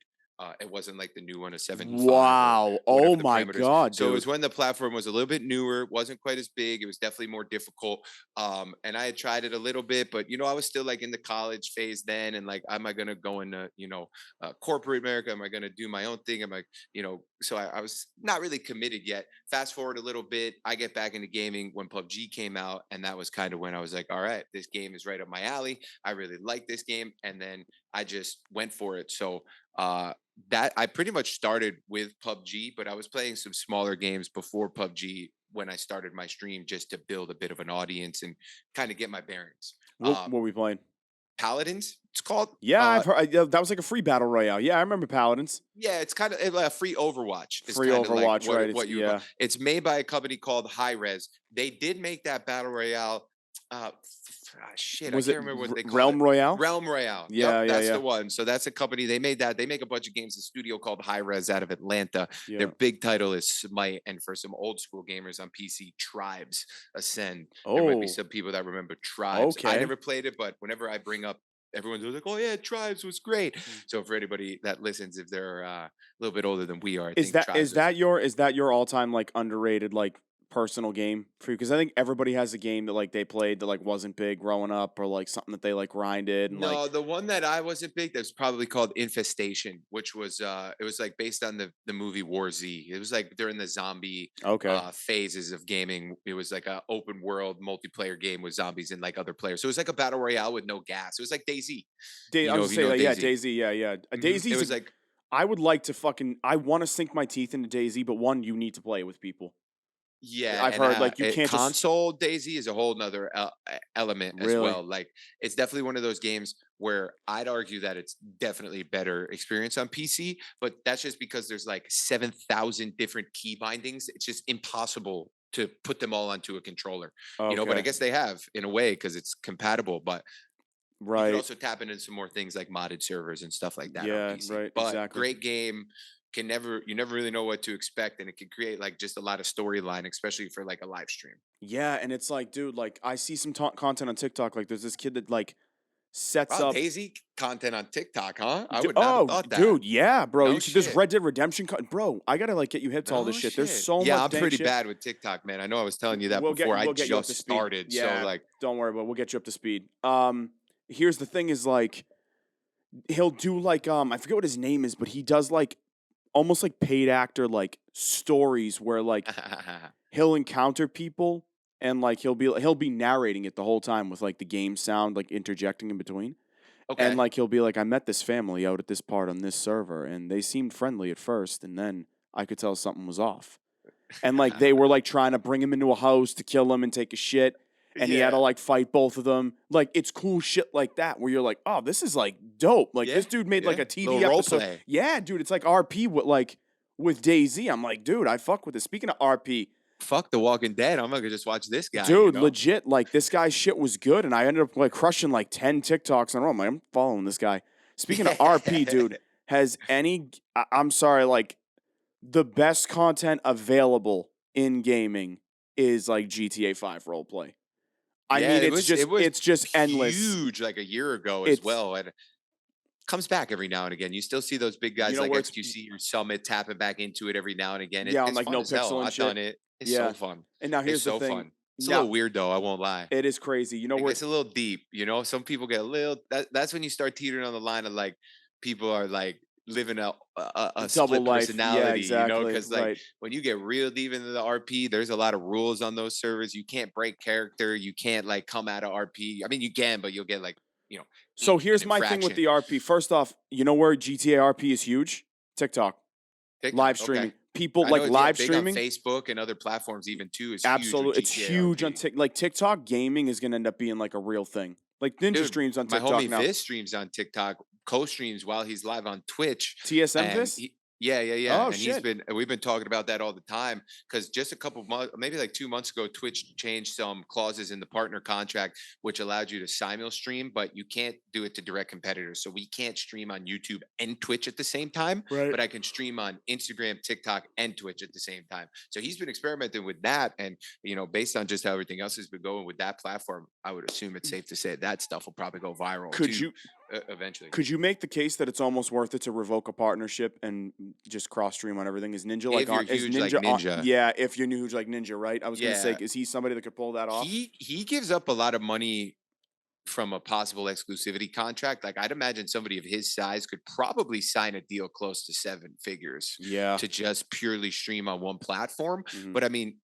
It wasn't like the new one of 75 or Wow! Oh whatever the my parameters. god, So it was dude. when the platform was a little bit newer, wasn't quite as big. It was definitely more difficult. And I had tried it a little bit, but I was still like in the college phase then, and like, am I gonna go into corporate America? Am I going to do my own thing? Am I, so I was not really committed yet. Fast forward a little bit, I get back into gaming when PUBG came out. And that was kind of when I was like, all right, this game is right up my alley. I really like this game. And then I just went for it. So, that I pretty much started with PUBG, but I was playing some smaller games before PUBG when I started my stream just to build a bit of an audience and kind of get my bearings. What were we playing? Paladins, it's called. Yeah, I've heard yeah, that was like a free battle royale. Yeah, I remember Paladins. Yeah, it's kind of a free Overwatch. Is Free kind of like Overwatch, what right? It's what you would call. yeah. It's made by a company called High Res. They did make that battle royale. Shit, I Was can't it remember what they called it. Realm Royale? Realm Royale. Yeah, Yep, yeah, that's yeah, the one. So that's a company. They made that. They make a bunch of games. A studio called High Res out of Atlanta. Their yeah. big title is Smite, and for some old school gamers on PC, Tribes Ascend. There might be Oh, some people that remember Tribes. I okay. never played it, but whenever I bring up, everyone's always like, "Oh yeah, Tribes was great." Mm. So for anybody that listens, if they're a little bit older than we are, I Is think that Tribes is was. that your is that your all time like underrated like personal game for you? Because I think everybody has a game that like they played that like wasn't big growing up or like something that they like grinded and like No, the one that I wasn't big, that's probably called Infestation, which was it was like based on the movie War Z. It was like during the zombie okay. phases of gaming. It was like a open world multiplayer game with zombies and like other players. So it was like a battle royale with no gas. It was like DayZ. I was If gonna you say know that yeah, DayZ. Daisy, yeah, yeah. It Daisy's a was like I would like to fucking. I want to sink my teeth into Daisy, but one, you need to play with people. Yeah, I've and heard like you can't just console Daisy is a whole nother element as really. well. Like it's definitely one of those games where I'd argue that it's definitely a better experience on PC, but that's just because there's like 7,000 different key bindings. It's just impossible to put them all onto a controller, but I Okay, guess they have in a way because it's compatible. But you could right. also tap into some more things like modded servers and stuff like that on Yeah, PC. right. But Exactly. great game, you never really know what to expect, and it can create like just a lot of storyline, especially for like a live stream. Yeah, and it's like, dude, like I see some content on TikTok. Like, there's this kid that like sets Wow, up. Daisy content on TikTok, huh? I would not have Oh, thought that. dude, yeah, bro. No You could this shit. Red Dead Redemption, bro. I gotta like get you hip to all this No shit. There's shit. so Yeah, much I'm dank pretty shit. bad with TikTok, man. I know I was telling you that before. I We'll get you up to just speed. started, so Yeah, like, don't worry, but we'll get you up to speed. Here's the thing: is like he'll do like I forget what his name is, but he does like almost like paid actor like stories where like he'll encounter people and like he'll be narrating it the whole time with like the game sound like interjecting in between. And okay. like he'll be like, I met this family out at this part on this server, and they seemed friendly at first, and then I could tell something was off. And like they were like trying to bring him into a house to kill him and take a shit, and he had to Yeah. like fight both of them. Like it's cool shit like that where you're like, oh, this is like dope. Like Yeah. this dude made like Yeah. a TV Little role episode. play. Yeah, dude, it's like RP with like with DayZ. I'm like, dude, I fuck with this. Speaking of RP, Fuck The Walking Dead. I'm gonna just watch this guy, dude, legit, like this guy's shit was good, and I ended up like crushing like 10 TikToks in a row. I'm like, I'm following this guy. Speaking of RP, dude, has any? I'm sorry, like the best content available in gaming is like GTA 5 roleplay. I Yeah, mean, it was it's just endless. huge like a year ago as It's well. And comes back every now and again. You still see those big you guys know like where it's XQC or Summit tapping back into it every now and again. yeah on It's like fun no as hell. pixel and I've shit. done it. It's so Yeah, fun. and now It's here's the so thing. fun. It's a Now little weird though. I won't lie. it is crazy. You know It where gets a little deep. Some people get a little. That's when you start teetering on the line of like people are like living a double split life. Yeah, personality. exactly. Because like Right. when you get real deep into the RP, there's a lot of rules on those servers. You can't break character. You can't like come out of RP. I mean, you can, but you'll get like you know So an here's my thing with infraction. the RP. First off, you know where GTA RP is huge? TikTok. TikTok. Live Okay. streaming. People I know like it's live big on streaming. Facebook and other platforms even too. Is huge with Absolutely. It's GTA huge on RP. Like TikTok gaming is going to end up being like a real thing. Like Ninja Dude, streams on my TikTok homie now. Viz streams on TikTok, co-streams while he's live on Twitch, TSM and Vis? yeah, Oh and shit. we've been talking about that all the time because just a couple months, maybe like 2 months ago, Twitch changed some clauses in the partner contract which allowed you to simul stream, but you can't do it to direct competitors. So we can't stream on YouTube and Twitch at the same time, Right. but I can stream on Instagram, TikTok, and Twitch at the same time. So he's been experimenting with that, and based on just how everything else has been going with that platform, I would assume it's safe to say that stuff will probably go viral Could too you eventually. could you make the case that it's almost worth it to revoke a partnership and just cross stream on everything? Is Ninja like If you're on is huge like Ninja on Ninja, yeah, if you're huge like Ninja, right? I was gonna say, yeah, is he somebody that could pull that off? he gives up a lot of money from a possible exclusivity contract. Like I'd imagine somebody of his size could probably sign a deal close to 7 figures Yeah. to just purely stream on one platform. Mhm. But I mean,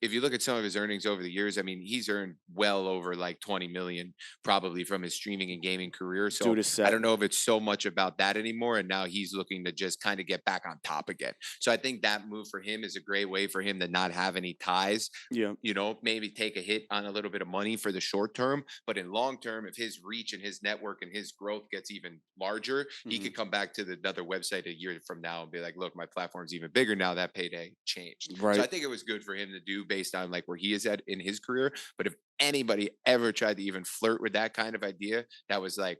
if you look at some of his earnings over the years, I mean, he's earned well over like 20 million probably from his streaming and gaming career. So Dude is I set. don't know if it's so much about that anymore. And now he's looking to just kind of get back on top again. So I think that move for him is a great way for him to not have any ties, Yeah. maybe take a hit on a little bit of money for the short term, but in long term, if his reach and his network and his growth gets even larger, he Mhm. could come back to the other website a year from now and be like, look, my platform's even bigger now. That payday changed. So I Right. think it was good for him to do based on like where he is at in his career. But if anybody ever tried to even flirt with that kind of idea, that was like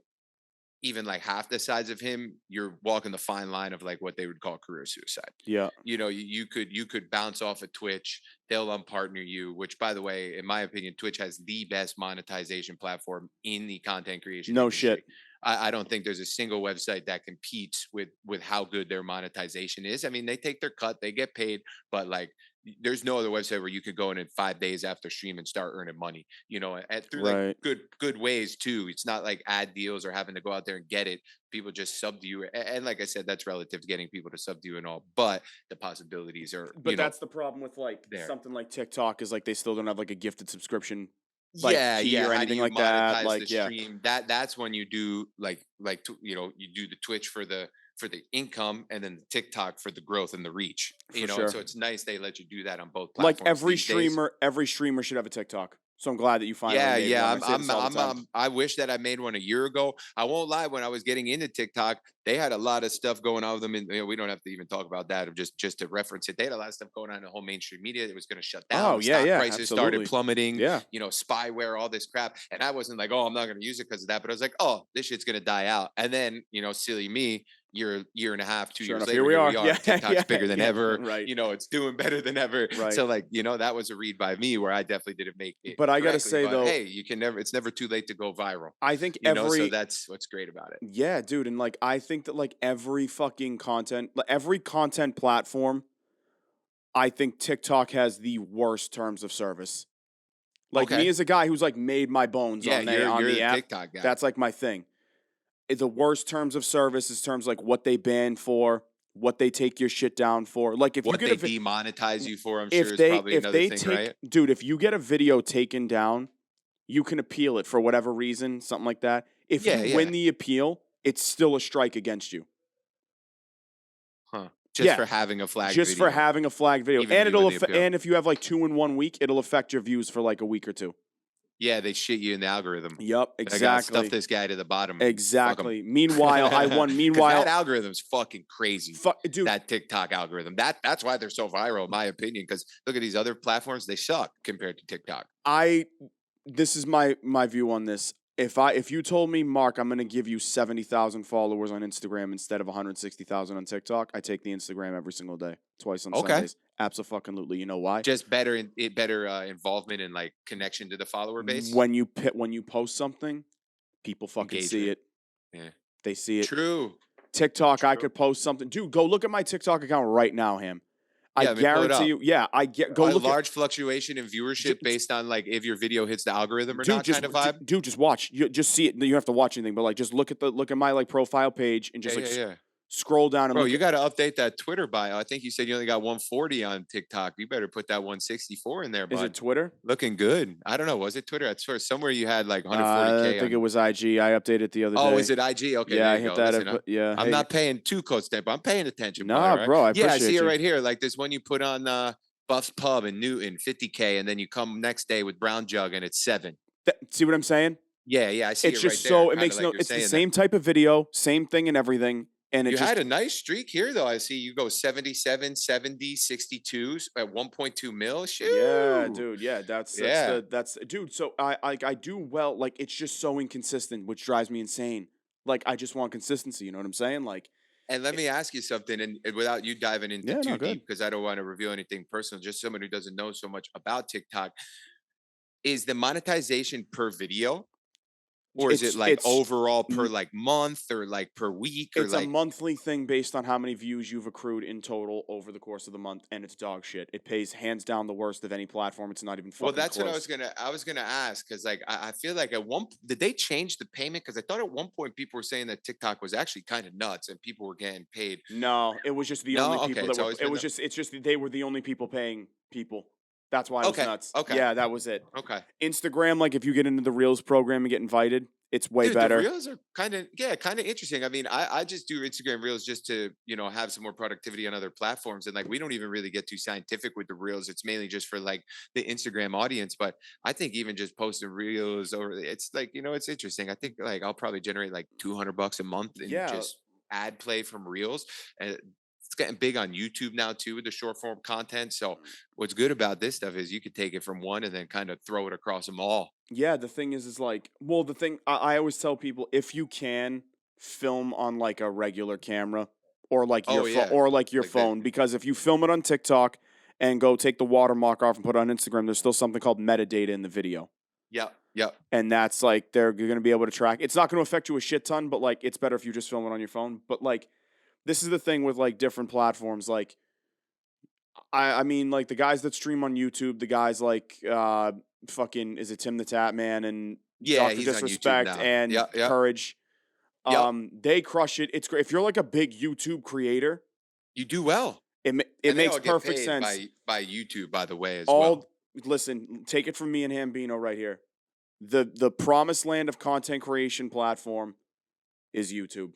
even like half the size of him, you're walking the fine line of like what they would call career suicide. Yeah. You could bounce off of Twitch, they'll unpartner you, which by the way, in my opinion, Twitch has the best monetization platform in the content creation No industry. shit. I don't think there's a single website that competes with how good their monetization is. I mean, they take their cut, they get paid, but like there's no other website where you could go in 5 days after stream and start earning money, through like Right. good ways too. It's not like ad deals or having to go out there and get it. People just sub to you. And like I said, that's relative to getting people to sub to you and all, but the possibilities are, But that's the problem with like there. something like TikTok is like they still don't have like a gifted subscription like Yeah, key yeah. or How do anything you like that. monetize the Like, yeah. stream? That's when you do you do the Twitch for the for the income, and then TikTok for the growth and the reach. for And sure. so it's nice they let you do that on both Like platforms these days. every streamer should have a TikTok. So I'm glad that you finally Yeah, made yeah. one. I say this all the time. I wish that I made one a year ago. I won't lie. When I was getting into TikTok, they had a lot of stuff going on with them, and we don't have to even talk about that. Or just to reference it, they had a lot of stuff going on in the whole mainstream media. It was going to shut down. Oh The yeah, stock yeah, prices started absolutely. plummeting. Yeah. Spyware, all this crap. And I wasn't like, oh, I'm not going to use it because of that. But I was like, oh, this shit's going to die out. And then, silly me, year and a half, two Sure years enough, here later, we here are. we are. Yeah, TikTok's yeah, bigger than yeah. ever. Right, It's doing better than ever. right. So like, that was a read by me where I definitely didn't make it But I gotta correctly. say But though, hey, it's never too late to go viral. I think So every that's what's great about it. yeah, dude, and like I think that like every fucking content, like every content platform, I think TikTok has the worst terms of service. Like me Okay. as a guy who's like made my bones Yeah, on you're the the app, TikTok guy. that's like my thing. The worst terms of service is terms like what they ban for, what they take your shit down for. Like if you What get they a demonetize you for, I'm sure is probably if another they thing, take right? dude, if you get a video taken down, you can appeal it for whatever reason, something like that. If you Yeah, yeah. win the appeal, it's still a strike against you. Huh. Just Yeah, for having a flagged just for video, having a flagged video, even if and you win the appeal. and if you have like two in 1 week, it'll affect your views for like a week or two. Yeah, they shit you in the algorithm. Yep, I gotta stuff exactly, this guy to the bottom and fuck him. exactly. Meanwhile, I won. Because that Meanwhile, algorithm's fucking crazy. dude, That TikTok algorithm. That's why they're so viral, in my opinion. Because look at these other platforms, they suck compared to TikTok. I this is my view on this. If you told me, Mark, I'm gonna give you 70,000 followers on Instagram instead of 160,000 on TikTok, I take the Instagram every single day, twice on Okay. Sundays. Absolutely. You know why? Just better involvement and like connection to the follower base, When you post something, people fucking see engagement. it. Yeah. They see it. True. TikTok, I True. could post something. Dude, go look at my TikTok account right now, Ham. I Yeah, let me pull it guarantee up. you. Yeah, go A look at. large fluctuation in viewership based on like if your video hits the algorithm or Dude, not, kind of vibe. dude, just watch. You just see it. You don't have to watch anything, but like just look at my like profile page and Yeah, just like yeah, yeah. scroll down and Bro, look you at. got to update that Twitter bio. I think you said you only got 140 on TikTok. You better put that 164 in there, Is it bud. Twitter? Looking good. I don't know. Was it Twitter? I swear somewhere you had like 140K I think it on. was IG. I updated the other Oh, day. is it IG? Okay, Yeah, there I you hit go. that. Listen, Yeah, I'm hey, not paying too close attention, but I'm paying attention, bud. All nah, right. bro, I Yeah, I see appreciate it you. right here. Like this one you put on Buff's Pub in Newton, 50K, and then you come next day with Brown Jug and it's 7. See what I'm saying? Yeah, yeah, I see It's it right just there. so it Kind of makes like no. you're It's the saying that. same type of video, same thing and everything, and it You had just a nice streak here, though. I see you go 77, 70, 62 at 1.2 mil. yeah, Shoo. dude. Yeah, Yeah. that's dude. So I do well. Like it's just so inconsistent, which drives me insane. Like I just want consistency. You know what I'm saying? Like And let me ask you something, and without you diving into yeah, no too good. deep, because I don't want to reveal anything personal, just someone who doesn't know so much about TikTok, is the monetization per video? Or is it like It's overall per like month or like per week or it's a like, monthly thing based on how many views you've accrued in total over the course of the month, and it's dog shit. It pays hands down the worst of any platform. It's not even well, fucking that's what close. I was gonna ask because like I feel like did they change the payment? Because I thought at one point people were saying that TikTok was actually kind of nuts and people were getting paid. No, it was just the only No, okay, people that it's were. always It been was the just. It's just they were the only people paying people. That's why it was okay, nuts. okay, Yeah, that was it. okay. Instagram, like if you get into the Reels program and get invited, it's way Dude, the better. reels are kind of interesting. I mean, I just do Instagram reels just to, have some more productivity on other platforms. And like we don't even really get too scientific with the reels. It's mainly just for like the Instagram audience. But I think even just posting reels or it's like, it's interesting. I think like I'll probably generate like $200 a month in Yeah, just ad play from reels. And it's getting big on YouTube now too with the short form content. So what's good about this stuff is you could take it from one and then kind of throw it across them all. yeah. The thing is like, well, the thing I always tell people, if you can film on like a regular camera or like your Oh phone yeah. or like your Like that. phone, because if you film it on TikTok and go take the watermark off and put it on Instagram, there's still something called metadata in the video. Yep. Yep. And that's like they're going to be able to track. It's not going to affect you a shit ton, but like it's better if you just film it on your phone. But like this is the thing with like different platforms. Like I mean like the guys that stream on YouTube, the guys like fucking is it Tim the Tap Man and Yeah, Doctor he's on YouTube Disrespect now. and Yep, yep, Courage. yep. They crush it. It's great if you're like a big YouTube creator. You do well, It and they makes all get perfect paid sense. by YouTube, by the way, as well. All listen, take it from me and Hambino right here. The promised land of content creation platform is YouTube.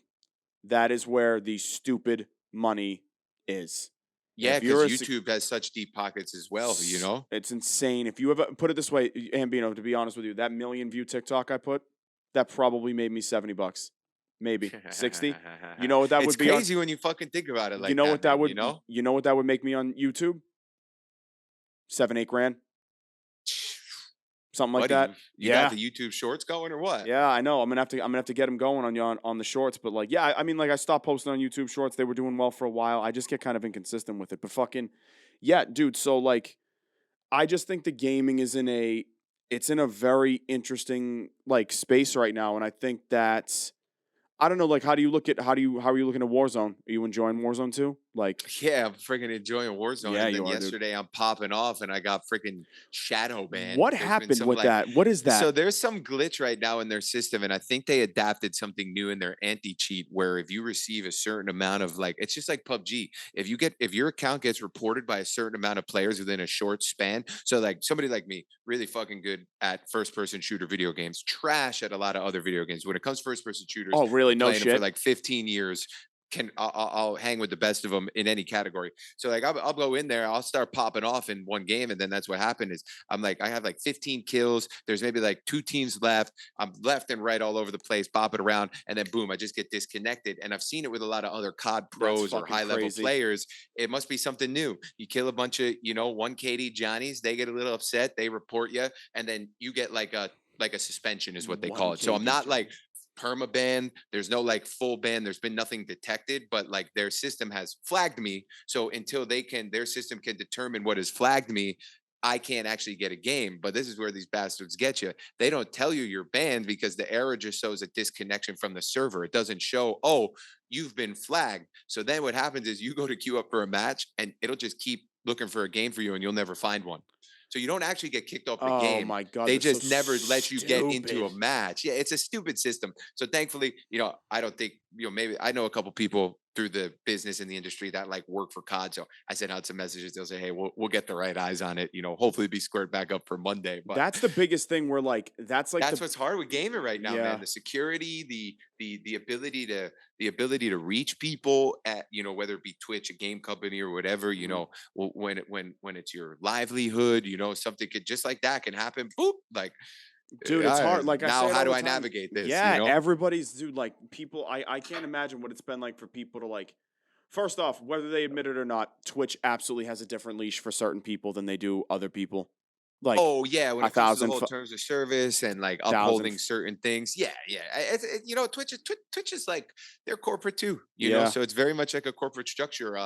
that is where the stupid money is. And Yeah, if because you're YouTube has such deep pockets as well, you know? it's insane. If you ever put it this way, Ambino, to be honest with you, that million view TikTok I put, that probably made me $70, maybe 60. You know what that It's would be on? crazy when you fucking think about it You like know that, what that man, would? you know? You know what that would make me on YouTube? 7, 8 grand, something like Buddy, that. you got Yeah, the YouTube shorts going or what? yeah, I know. I'm gonna have to get them going on the shorts. But like, yeah, I mean, like I stopped posting on YouTube shorts. They were doing well for a while. I just get kind of inconsistent with it. But fucking, yeah, dude. So like, I just think the gaming is it's in a very interesting like space right now, and I think that I don't know. Like, how are you looking at Warzone? Are you enjoying Warzone too? Like, Yeah, I'm freaking enjoying Warzone, yeah, and then you are, dude. yesterday I'm popping off, and I got freaking shadow banned. What There's been happened some with like, that? What is that? so there's some glitch right now in their system, and I think they adapted something new in their anti cheat where if you receive a certain amount of like, it's just like PUBG. If your account gets reported by a certain amount of players within a short span, so like somebody like me, really fucking good at first person shooter video games, trash at a lot of other video games. When it comes to first person shooters, Oh, really? been No playing them for shit. like 15 years. I'll hang with the best of them in any category. So like I'll go in there, I'll start popping off in one game, and then that's what happened is I'm like I have like 15 kills. There's maybe like two teams left. I'm left and right all over the place, popping around, and then boom, I just get disconnected. And I've seen it with a lot of other COD That's pros or fucking high level crazy. players. It must be something new. You kill a bunch of 1 KD Johnnies, they get a little upset, they report you, and then you get like a suspension is what they One call it. So I'm KD not like Johnny. perma ban. There's no like full ban. There's been nothing detected, but like their system has flagged me. So until their system can determine what has flagged me, I can't actually get a game. But this is where these bastards get you. They don't tell you you're banned because the error just shows a disconnection from the server. It doesn't show, oh, you've been flagged. So then what happens is you go to queue up for a match and it'll just keep looking for a game for you and you'll never find one. So you don't actually get kicked off the Oh game. my god, They that's so just never let you get into a stupid. match. Yeah, it's a stupid system. So thankfully, I don't think, maybe I know a couple people through the business in the industry that like work for COD. So I sent out some messages. They'll say, hey, we'll get the right eyes on it. Hopefully be squared back up for Monday. But That's the biggest thing where like that's like that's the what's hard with gaming right now, man. yeah. The security, the ability to reach people at, whether it be Twitch, a game company, or whatever, Mhm. when it's your livelihood, something could just like that can happen. Boop, like Dude, it's hard. Like I now, say it how all do the I time. navigate this? Yeah, everybody's dude, like people I can't imagine what it's been like for people to like first off, whether they admit it or not, Twitch absolutely has a different leash for certain people than they do other people. Like Oh yeah, when a it comes to the thousand whole terms of service and like thousand upholding certain things, yeah, yeah. Twitch is like they're corporate too, yeah. so it's very much like a corporate structure.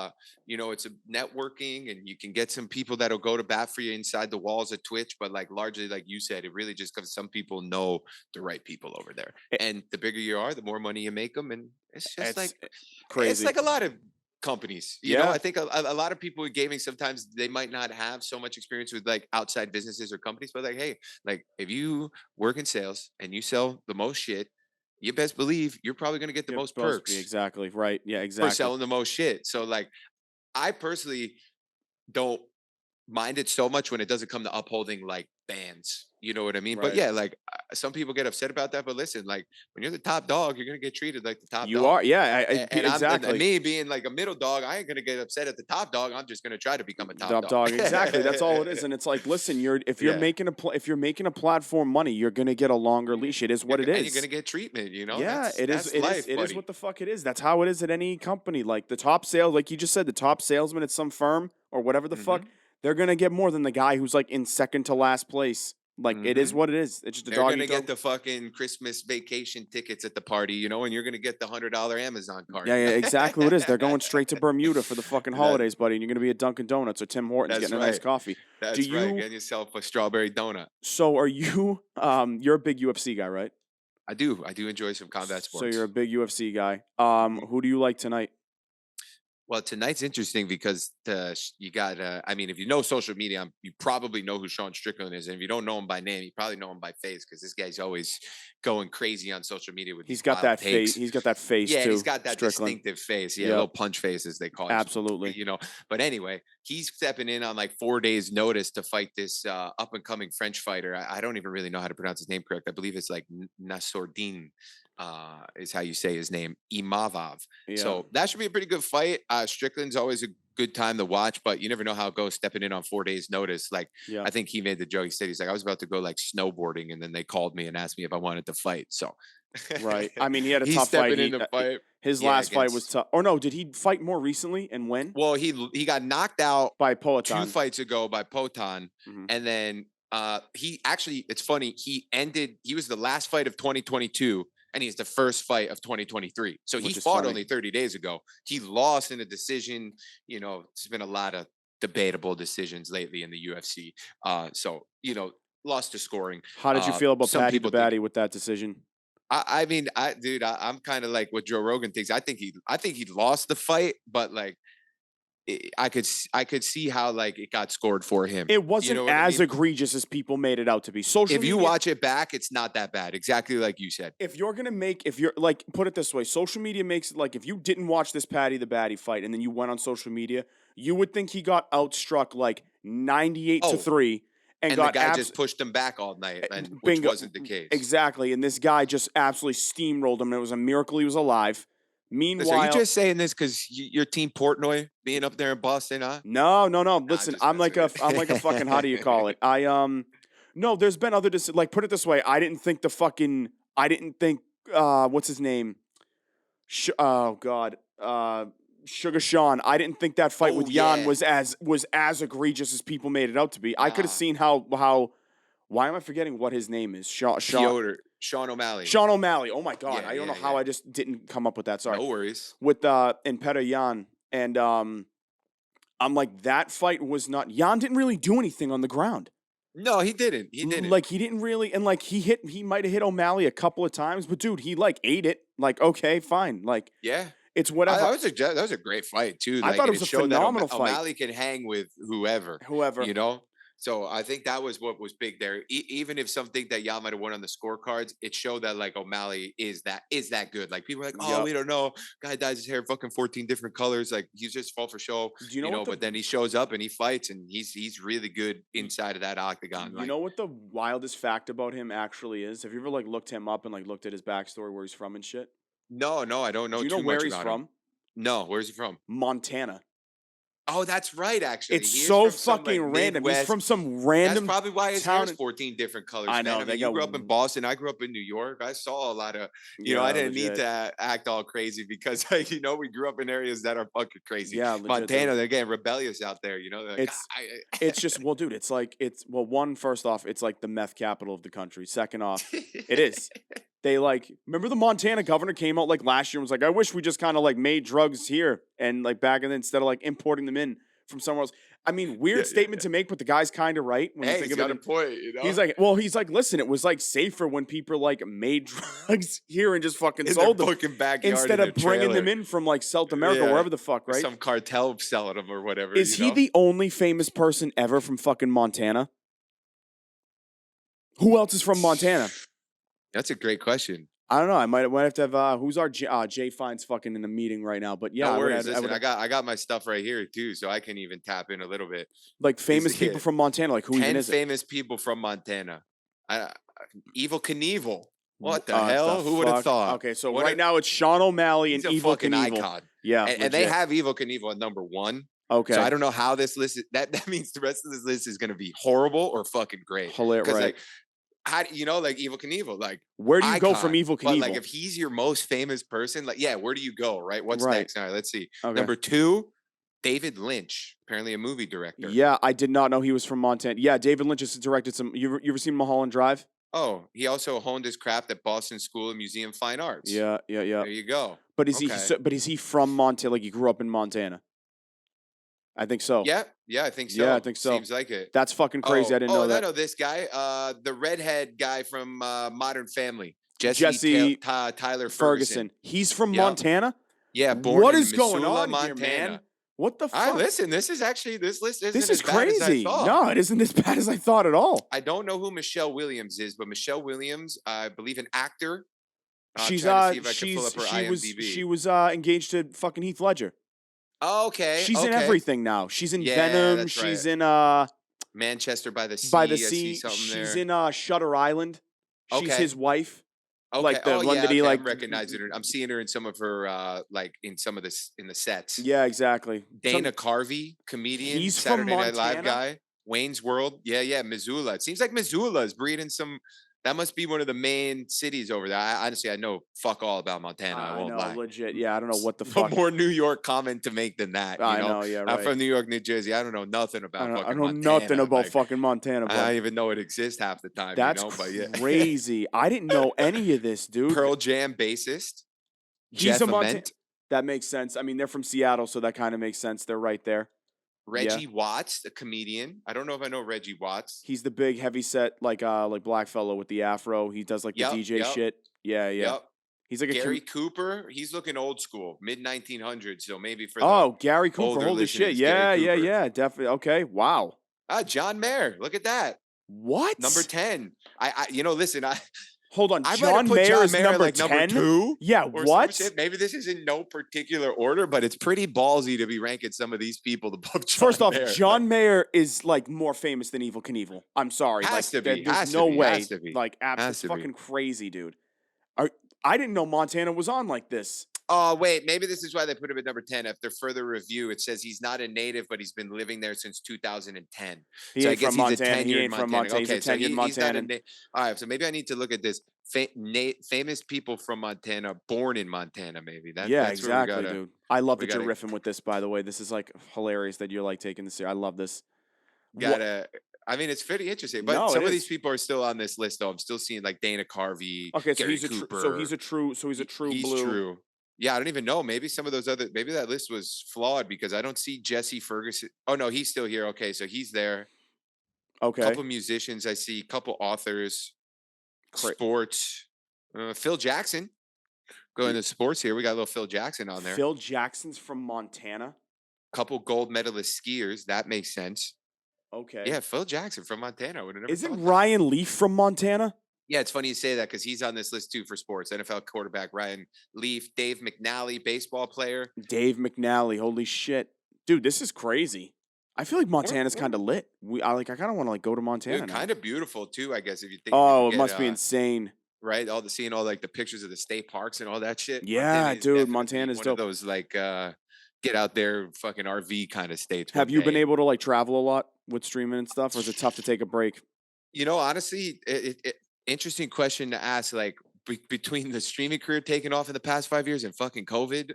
It's a networking, and you can get some people that'll go to bat for you inside the walls of Twitch, but like largely, like you said, it really just because some people know the right people over there, It, and the bigger you are, the more money you make them, and it's just like it's it's crazy. like a lot of companies. I Yeah. think a lot of people with gaming sometimes they might not have so much experience with like outside businesses or companies, but like, hey, like if you work in sales and you sell the most shit, you best believe you're probably going to get the You're most supposed to be perks exactly right. Yeah, for exactly. selling the most shit. So like, I personally don't mind it so much when it doesn't come to upholding like bans. You know what I mean? But Right. yeah, like some people get upset about that. But listen, like when you're the top dog, you're gonna get treated like the top You dog. are. Yeah, And exactly. me being like a middle dog, I ain't gonna get upset at the top dog. I'm just gonna try to become a top Top dog. dog, exactly. That's all it is, and it's like, listen, if you're Yeah, making if you're making a platform money, you're gonna get a longer yeah. leash. It is what it And you're gonna is. get treatment. Yeah, That's it is. that's It is. life, It is what buddy. the fuck it is. That's how it is at any company. Like the top sales, like you just said, the top salesman at some firm or whatever the fuck, Hmm. they're gonna get more than the guy who's like in second to last place. Like it is Hmm. what it is. It's just a They're dog gonna eat get dog. the fucking Christmas vacation tickets at the party, and you're gonna get the $100 Amazon card. Yeah, yeah, exactly what it is. They're going straight to Bermuda for the fucking that holidays, buddy, and you're gonna be at Dunkin' Donuts or Tim Hortons that's getting a nice right. coffee. Do That's right. you? Get yourself a strawberry donut. So are you? You're a big UFC guy, right? I do. I do enjoy some combat So you're a sports. big UFC guy. Mhm. Who do you like tonight? Well, tonight's interesting because you got. I mean, if you know social media, you probably know who Sean Strickland is, and if you don't know him by name, you probably know him by face because this guy's always going crazy on social media with He's these got wild that face. takes. He's got that face Yeah, and he's too, got that Strickland. distinctive face. Yeah, a Yep, little punch face, as they call him. absolutely. But anyway, he's stepping in on like 4 days' notice to fight this up and coming French fighter. I don't even really know how to pronounce his name correct. I believe it's like Nassourdine. is how you say his name, Imavov. Yeah. So that should be a pretty good fight. Strickland's always a good time to watch, but you never know how it goes stepping in on 4 days notice. Like, Yeah. I think he made the joke. He said, he's like, I was about to go like snowboarding, and then they called me and asked me if I wanted to fight. So Right. I mean, he had a he's tough fight. stepping in the fight. His Yeah, last fight was against, tough. Or no, did he fight more recently and when? well, he got knocked out By 2 Poatan. fights ago by Potan, Mhm. and then he actually, it's funny, he was the last fight of 2022, and he's the first fight of 2023. So he Which is fought funny. only 30 days ago. He lost in a decision. You know, there's been a lot of debatable decisions lately in the UFC. So, lost to scoring. How did you feel about Some Paddy the people think, Baddy with that decision? I mean, dude, I'm kind of like what Joe Rogan thinks. I think he lost the fight, but like I could see how like it got scored for him. It You wasn't know what I as mean? egregious as people made it out to be. Social If you media, watch it back, it's not that bad. Exactly like you said. if you're gonna make, if you're like, put it this way, social media makes it like if you didn't watch this Paddy the Baddy fight and then you went on social media, you would think he got outstruck like 98-3 and And the got guy just pushed him back all night, and which bingo. wasn't the case. Exactly. And this guy just absolutely steamrolled him. And it was a miracle he was alive. So are you Meanwhile, just saying this because your team Portnoy being up there in Boston, huh? no. Nah, Listen, just I'm like messing a with I'm like a fucking how do you call it? No, there's been other like put it this way, I didn't think what's his name? Oh god. Sugar Sean. I didn't think that fight Oh, with Jan yeah. was as egregious as people made it out to be. I could have Nah. seen how why am I forgetting what his name is? Sean O'Malley. Sean O'Malley. Oh my god. Yeah, I don't know yeah, how yeah. I just didn't come up with that. Sorry. No worries. With and Petr Yan. And I'm like, that fight was not Jan didn't really do anything on the ground. No, he didn't. He didn't. Like he didn't really, and like he might have hit O'Malley a couple of times, but dude, he like ate it. Like, okay, fine. Like yeah. it's whatever. That was a great fight too. I Like, thought it and was a showed that phenomenal fight. O'Malley can hang with whoever. Whoever. You know. So I think that was what was big there. Even if some think that Jan might have won on the scorecards, it showed that like O'Malley is that good. Like people are like, oh, Yup. we don't know. Guy dyes his hair fucking 14 different colors. Like he's just fall for show. Do you know what But then he shows up and he fights, and he's really good inside of that octagon. You Like, know what the wildest fact about him actually is? Have you ever like looked him up and like looked at his backstory, where he's from and shit? no, I don't know Do you know too where much he's about from? him. No, where's he from? Montana. Oh, that's right. Actually, It's He is so from some, like, fucking random. He's Midwest. from some That's random probably why his town hair's in- 14 different colors. I Man. know, I they mean, you grew up got- in Boston. I grew up in New York. I saw a lot of, I Yeah, didn't need legit. to act all crazy because, we grew up in areas that are fucking crazy. Yeah, legit, Montana, though. they're getting rebellious out there. They're like, It's- It's just well, dude. It's like first off, it's like the meth capital of the country. Second off, it is. They like remember the Montana governor came out like last year and was like, I wish we just kind of like made drugs here and like back and then instead of like importing them in from somewhere else. I mean, weird Yeah, statement to make, but the guy's kind of right when you Hey, think he's of got it. a point. He's like, listen, it was like safer when people like made drugs here and just fucking in sold their them fucking backyard instead in of their bringing them trailer. in from like South America, Yeah. wherever the fuck, Or right? some cartel selling them or whatever. Is he the only famous person ever from fucking Montana? Who else is from Montana? That's a great question. I don't know. I might have to have who's our Jay Fine's fucking in a meeting right now. But yeah, No I would worries. have, Listen, I got my stuff right here too, so I can even tap in a little bit. like famous it- people from Montana. Like who 10 even is it? famous people from Montana. Evil Knievel. What the Uh, hell? Who would have fuck? thought? Okay, so What right a- now it's Sean O'Malley and He's a Evil fucking Knievel. icon. Yeah, And they legit. have Evil Knievel at number 1. Okay, So I don't know how this list is. That means the rest of this list is going to be horrible or fucking great. hilarious. Because Right. like, how like Evil Knievel, like Where do you go from icon, Evil But Knievel? like, if he's your most famous person, like, yeah, where do you go? Right? What's Right. next? All right, let's see. Okay. Number 2, David Lynch, apparently a movie director. Yeah, I did not know he was from Montana. Yeah, David Lynch has directed some. You ever seen Mulholland Drive? Oh, he also honed his craft at Boston School of Museum Fine Arts. Yeah. There you go. But is Okay. is he from Montana? Like he grew up in Montana? I think so. Yeah, I think so. Yeah, I think so. Seems like it. That's fucking crazy. I didn't know that. I know this guy. The redhead guy from Modern Family. Jesse Tyler Ferguson. He's from Yep. Montana? Yeah, born What in is going Missoula, on Montana. here, man? What the All right, fuck? listen, this list isn't This as is bad as I crazy. thought. No, it isn't as bad as I thought at all. I don't know who Michelle Williams is, but Michelle Williams, I believe an actor. She's trying to see if I can pull up her IMDb. she was engaged to fucking Heath Ledger. Oh, okay. She's in okay. everything now. She's in Yeah, Venom. that's She's right. in Manchester by the Sea. by the I see Sea. something She's there. in Shutter Island. She's Okay. his wife. Okay. Like the Oh one yeah. that he Okay. I'm like. recognizing her. I'm seeing her in some of her like in some of this in the sets. Yeah, exactly. Dana Carvey, comedian, He's from Saturday Night Live Montana. guy, Wayne's World. Yeah, yeah, Missoula. It seems like Missoula is breeding some. That must be one of the main cities over there. Honestly, I know fuck all about Montana. I I won't know, lie. legit. Yeah, I don't know what the No fuck. more New York comment to make than that. I know. Yeah, I'm right. from New York, New Jersey. I don't know nothing about I fucking know nothing Montana. about Like fucking Montana, I but don't even know it exists half the time. that's But yeah. crazy. I didn't know any of this, dude. Pearl Jam bassist He's a Jeff Montana. Ament. That makes sense. I mean, they're from Seattle, so that kind of makes sense. They're right there. Yeah. Reggie Watts, the comedian. I don't know if I know Reggie Watts. He's the big heavy set like black fellow with the afro. He does like the Yep, DJ yep, shit. Yeah, yeah. yep. He's like a Gary Cooper, he's looking old school, mid 1900s. So maybe for the Oh, Gary Cooper. older Holy shit. listeners, Gary Yeah, yeah, Cooper. yeah. Definitely. Okay. Wow. John Mayer, look at that, What? number 10. Listen, Hold on. I might have John put Mayer John is Mayer number like number 10? 2 Yeah, or some what? shit. Maybe this is in no particular order, but it's pretty ballsy to be ranking some of these people above John First off, Mayer. John Mayer is like more famous than Evil Knievel. I'm sorry. Has to be. There's Has to no be. way. Has to be. Like, Has it's to be. fucking crazy, dude. I didn't know Montana was on like this. Oh, wait, maybe this is why they put him at number 10. After further review, it says he's not a native, but he's been living there since 2010. He So I ain't guess from he's a Montana. He 10-year ain't from Montana. Montana. He's a Okay, so 10-year he's not a Montanan. all right, so maybe I need to look at this. Famous people from Montana, born in Montana, maybe. Yeah, that's where exactly, we gotta, dude. I love we that you're gotta, riffing with this, by the way. This is like hilarious that you're like taking this. I love this. gotta. I mean, it's pretty interesting. But No, it some of these is. people are still on this list, though. I'm still seeing like Dana Carvey, Okay, so Gary he's a Cooper. he's a true He's blue. true. Yeah, I don't even know. Maybe some of those other, maybe that list was flawed because I don't see Jesse Ferguson. Oh no, he's still here. Okay, so he's there. Okay. Couple musicians I see, couple authors, sports. Phil Jackson. Going to sports here. We got a little Phil Jackson on there. Phil Jackson's from Montana. Couple gold medalist skiers. That makes sense. Okay. Yeah, Phil Jackson from Montana. I would have never Isn't thought that. Ryan Leaf from Montana? Yeah, it's funny you say that because he's on this list too for sports. NFL quarterback Ryan Leaf, Dave McNally, baseball player. Dave McNally. Holy shit, dude, this is crazy. I feel like Montana's kind of lit. I kind of want to like go to Montana. Kind of beautiful too, I guess. If you think. Oh, it must be insane. Right, seeing all like the pictures of the state parks and all that shit. Yeah, dude, Montana's one dope. of those like get out there fucking RV kind of states. Have you been able to like travel a lot with streaming and stuff, or is it tough to take a break? Honestly, interesting question to ask. Like between the streaming career taking off in the past 5 years and fucking COVID,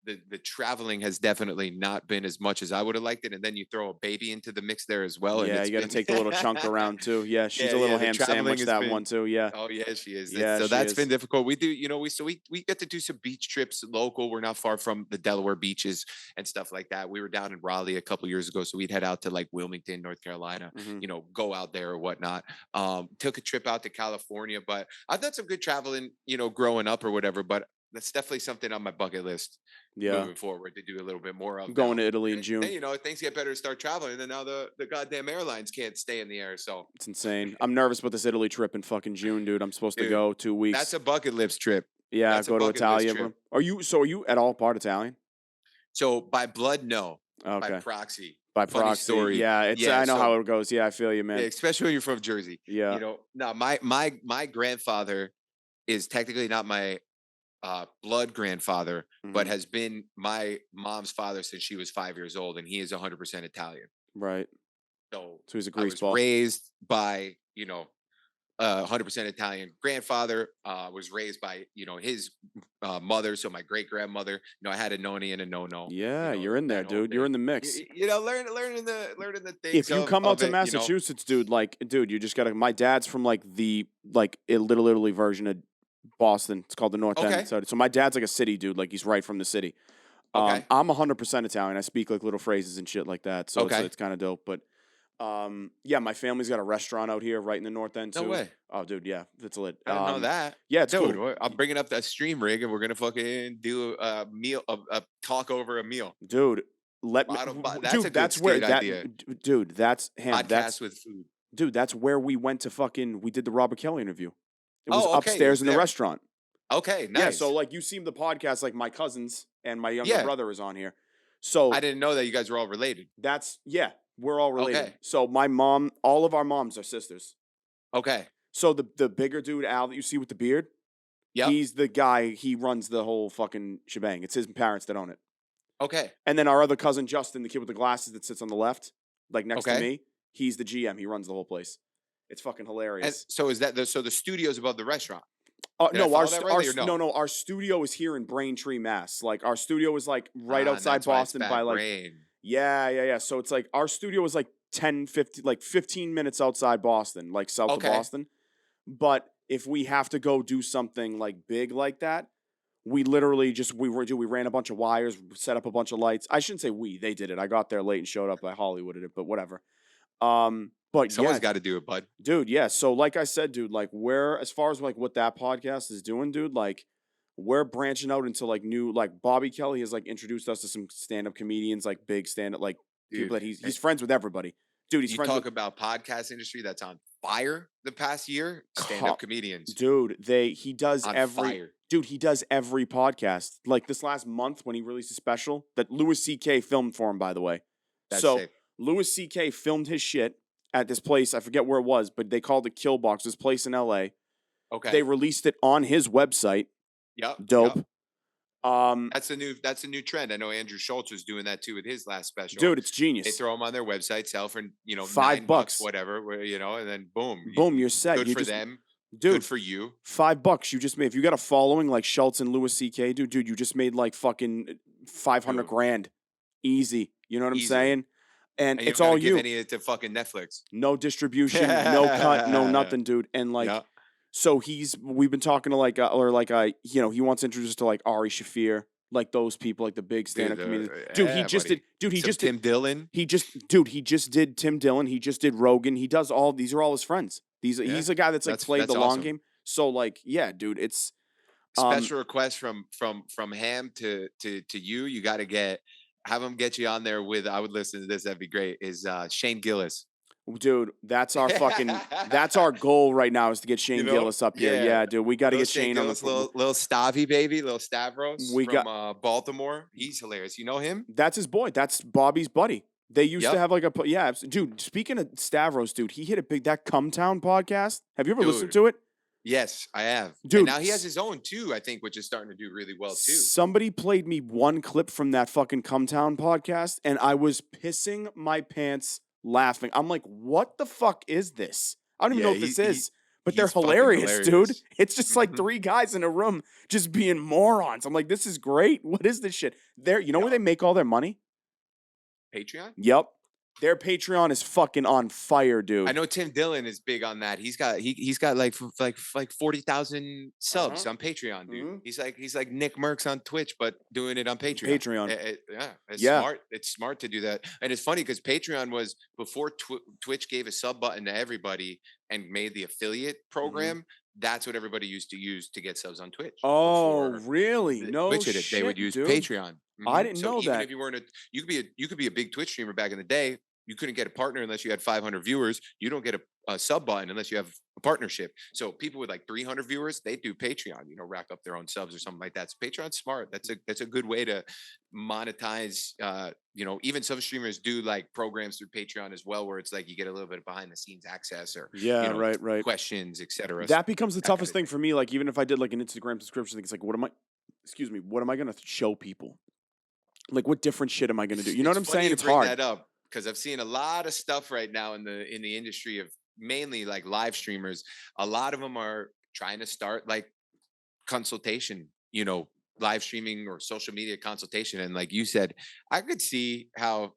the traveling has definitely not been as much as I would have liked it. And then you throw a baby into the mix there as well. Yeah, and you got to take the little chunk around too. Yeah, she's a little ham sandwich that one too. Yeah. Oh yeah, she is. Yeah, so that's been difficult. We do, we get to do some beach trips local. We're not far from the Delaware beaches and stuff like that. We were down in Raleigh a couple years ago, so we'd head out to like Wilmington, North Carolina. Go out there or whatnot. Took a trip out to California, but I've done some good traveling, growing up or whatever, but that's definitely something on my bucket list moving forward to do a little bit more of. I'm going to Italy in June. Then, things get better to start traveling, and then now the goddamn airlines can't stay in the air, so it's insane. I'm nervous about this Italy trip in fucking June, dude. I'm supposed to go 2 weeks. That's a bucket list trip. Yeah, go to Italia, bro. Are you at all part Italian? So by blood, no. Okay. By proxy. By proxy, story. Yeah, I know how it goes. Yeah, I feel you, man. Yeah, especially when you're from Jersey. Yeah. No, my grandfather is technically not my blood grandfather, but has been my mom's father since she was 5 years old, and he is 100% Italian. Right. So he's a I was greaseball. raised by 100% Italian grandfather. Was raised by his mother, so my great grandmother. I had a noni and a no. Yeah, you're in there, dude. You're in the mix. Learning the things. If you come out to Massachusetts, dude, you just gotta. My dad's from the Little Italy version of Boston. It's called the North End. So my dad's like a city dude. Like he's right from the city. Okay. I'm 100% Italian. I speak like little phrases and shit like that. So it's kind of dope. But yeah, my family's got a restaurant out here right in the North End too. No way. Oh, dude, yeah, it's lit. I didn't know that. Yeah, it's dude, cool. I'm bringing up that stream rig and we're gonna fucking do a meal, a talk over a meal. Dude, that's where idea. Dude, that's podcast with food. Dude, that's where we went to we did the Robert Kelly interview. It was upstairs in the restaurant. Okay, nice. Yeah, so you see the podcast, like my cousins and my younger brother is on here. So I didn't know that you guys were all related. We're all related. Okay. So my mom, all of our moms are sisters. Okay. So the bigger dude, Al, that you see with the beard, Yep. He's the guy. He runs the whole fucking shebang. It's his parents that own it. Okay. And then our other cousin Justin, the kid with the glasses that sits on the left, like next to Okay. me, he's the GM. He runs the whole place. It's fucking And hilarious. so is that so the studio's above the restaurant? Did I No, follow that rightly or no? no, our studio is here in Braintree, Mass. Like our studio is like right And outside that's why it's Boston by bad like brain. yeah. So it's like our studio is like 10, 15, like 15 minutes outside Boston, like south of Okay. Boston. But if we have to go do something like big like that, we literally just we ran a bunch of wires, set up a bunch of lights. I shouldn't say we, they did it. I got there late and showed up. I Hollywooded it, but whatever. But Someone's yeah, got to do it, bud. dude, yeah. So like I said, dude, like we're as far as like what that podcast is doing, dude, like we're branching out into like new like Bobby Kelly has like introduced us to some stand-up comedians, like big stand-up like people Dude, that he's friends with everybody. Dude, he's you friends talk with about podcast industry that's on fire the past year. Stand-up comedians dude, he does on every fire. dude, he does every podcast. Like this last month when he released a special that Louis C.K. filmed for him, by the way. That's So sick. Louis C.K. filmed his shit at this place. I forget where it was, but they called it Killbox, this place in LA. Okay. They released it on his website. Yep. Dope. Yep. Um, That's a new trend. I know Andrew Schultz was doing that too with his last special. dude, it's They genius. throw them on their website, sell for $5, $9, whatever, and then boom, Boom, you're set. good You for just, them, dude, good for you. $5 you just made. If you got a following like Schultz and Louis C.K., dude, you just made like fucking 500 Dude. grand, easy. You know what I'm Easily. saying? And And it's you don't all gotta give you. any of it to fucking Netflix. No distribution, no cut, no nothing, dude. And like, Yeah. so we've been talking to like, he wants to introduce us to like Ari Shafir, like those people, like the big stand-up comedians. Dude, he just buddy. did. Dude, he Some just Tim did. Dillon. He just did Tim Dillon. He just did Rogan. He does all. These are all his friends. He's a guy that's like played the long awesome. game. So like, yeah, dude, it's Special request from Ham to you. You got to have him get you on there with. I would listen to this. That'd be great. Is Shane Gillis. dude, that's our that's our goal right now is to get Shane Gillis up here. Yeah. Yeah, dude, we got to get Shane Shane on Gillis, the. little Stavi baby, little Stavros We from Baltimore. He's hilarious. You know him? That's his boy. That's Bobby's buddy. They used to Yep. have like dude. Speaking of Stavros, dude, he hit a big that Come Town podcast. Have you ever listened Dude. to it? Yes, I have. Dude, And now he has his own too, I think, which is starting to do really well too. Somebody played me one clip from that fucking Come Town podcast, and I was pissing my pants laughing. I'm like, what the fuck is this? I don't even know what this is, but they're he's fucking hilarious, dude. hilarious. It's just like Mhm. 3 guys in a room just being morons. I'm like, this is great. What is this shit? You know where they make all their money? Patreon? Yep. Their Patreon is fucking on fire, dude. I know Tim Dillon is big on that. He's got like 40,000 subs on Patreon, dude. Mhm. He's like Nick Merckx on Twitch, but doing it on Patreon. Patreon. It's Yeah. smart. It's smart to do that, and it's funny because Patreon was before Twitch gave a sub button to everybody and made the affiliate program. That's what everybody used to use to get subs on Twitch. Oh, before really? No Twitch did shit, it. They would use dude. Patreon. I Mhm. didn't So know even that. if you weren't you could be a big Twitch streamer back in the day. You couldn't get a partner unless you had 500 viewers. You don't get a sub button unless you have a partnership. So people with like 300 viewers, they do Patreon. Rack up their own subs or something like that. So Patreon's smart. That's a good way to monetize. Even some streamers do like programs through Patreon as well, where it's like you get a little bit of behind the scenes access or Yeah, right. questions, etc. That becomes the that kind toughest of thing for me. Like, even if I did like an Instagram subscription thing, it's like, what am I going to show people? Like, what different shit am I going to do? You know what I'm funny saying? you It's bring hard. that up because I've seen a lot of stuff right now in the industry of mainly like live streamers. A lot of them are trying to start like consultation, live streaming or social media consultation. And like you said, I could see how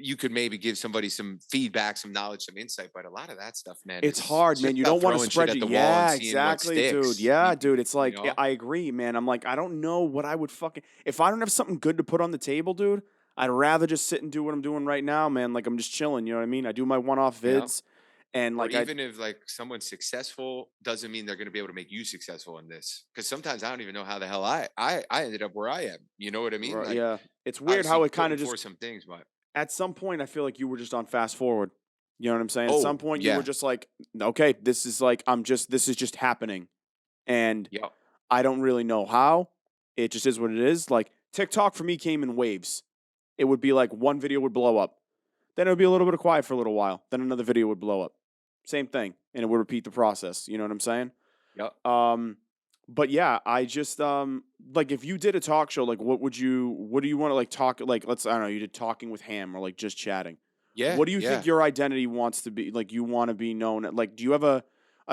you could maybe give somebody some feedback, some knowledge, some insight, but a lot of that stuff, man, It's is hard, just man. You about don't want to throwing spread shit your at the wall and yeah, seeing what exactly, dude. sticks. Yeah, dude. It's like know? I agree, man. I'm like, I don't know what I would fucking if I don't have something good to put on the table, dude. I'd rather just sit and do what I'm doing right now, man. Like I'm just chilling. You know what I mean? I do my one-off Yeah. vids, and Or like even if like someone's successful, doesn't mean they're going to be able to make you successful in this. Because sometimes I don't even know how the hell I ended up where I am. You know what I mean? Like, yeah, it's weird how obviously it kind of putting forth just some things, but at some point I feel like you were just on fast forward. You know what I'm saying? At some oh point you were yeah, just like, okay, this is just happening, and yeah, I don't really know how. It just is what it is. Like TikTok for me came in waves. It would be like one video would blow up. Then it would be a little bit of quiet for a little while. Then another video would blow up. Same thing. And it would repeat the process. You know what I'm saying? yeah. but yeah, I just like if you did a talk show, like what do you want to like talk like let's I don't know, you did talking with Ham or like just chatting. Yeah, What do you think yeah. your identity wants to be? Like you want to be known like do you have a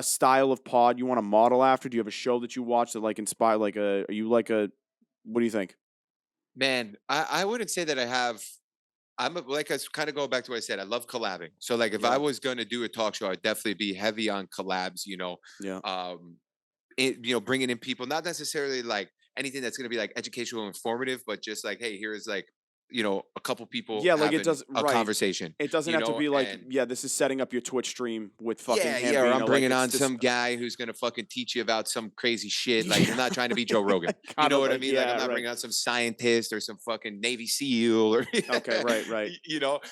style of pod you want to model after? Do you have a show that you watch that like inspire like a are you like a what do you think? Man, I wouldn't say that I have. Like I kind of go back to what I said. I love collabing. So like if I Yeah. was going to do a talk show, I'd definitely be heavy on collabs. Yeah. Um, bringing in people, not necessarily like anything that's going to be like educational and informative, but just like, hey, here's like, a couple people Yeah, like it having does a right. conversation, It doesn't have to be like, and yeah, this is setting up your Twitch stream with fucking yeah, or I'm Hambino. Like bringing it's on this some guy who's gonna fucking teach you about some crazy shit. Like, I'm yeah, not trying to be Joe Rogan. You kind know of what I like mean? Like, I'm yeah, not right. bringing on some scientist or some fucking Navy SEAL or, Okay, right, right.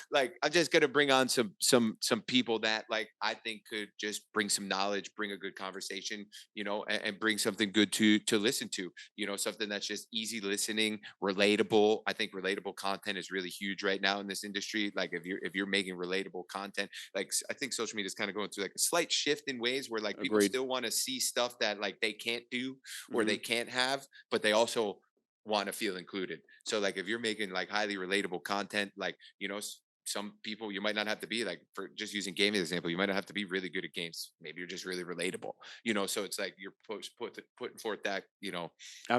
like I'm just gonna bring on some people that like I think could just bring some knowledge, bring a good conversation, and bring something good to listen to. Something that's just easy listening, relatable. I think relatable content is really huge right now in this industry. Like if you're making relatable content, like I think social media is kind of going through like a slight shift in ways where like people Agreed. still want to see stuff that like they can't do or Hmm. they can't have, but they also want to feel included. So like if you're making like highly relatable content, like some people you might not have to be like, for just using gaming example, you might not have to be really good at games. Maybe you're just really relatable. So it's like you're putting forth that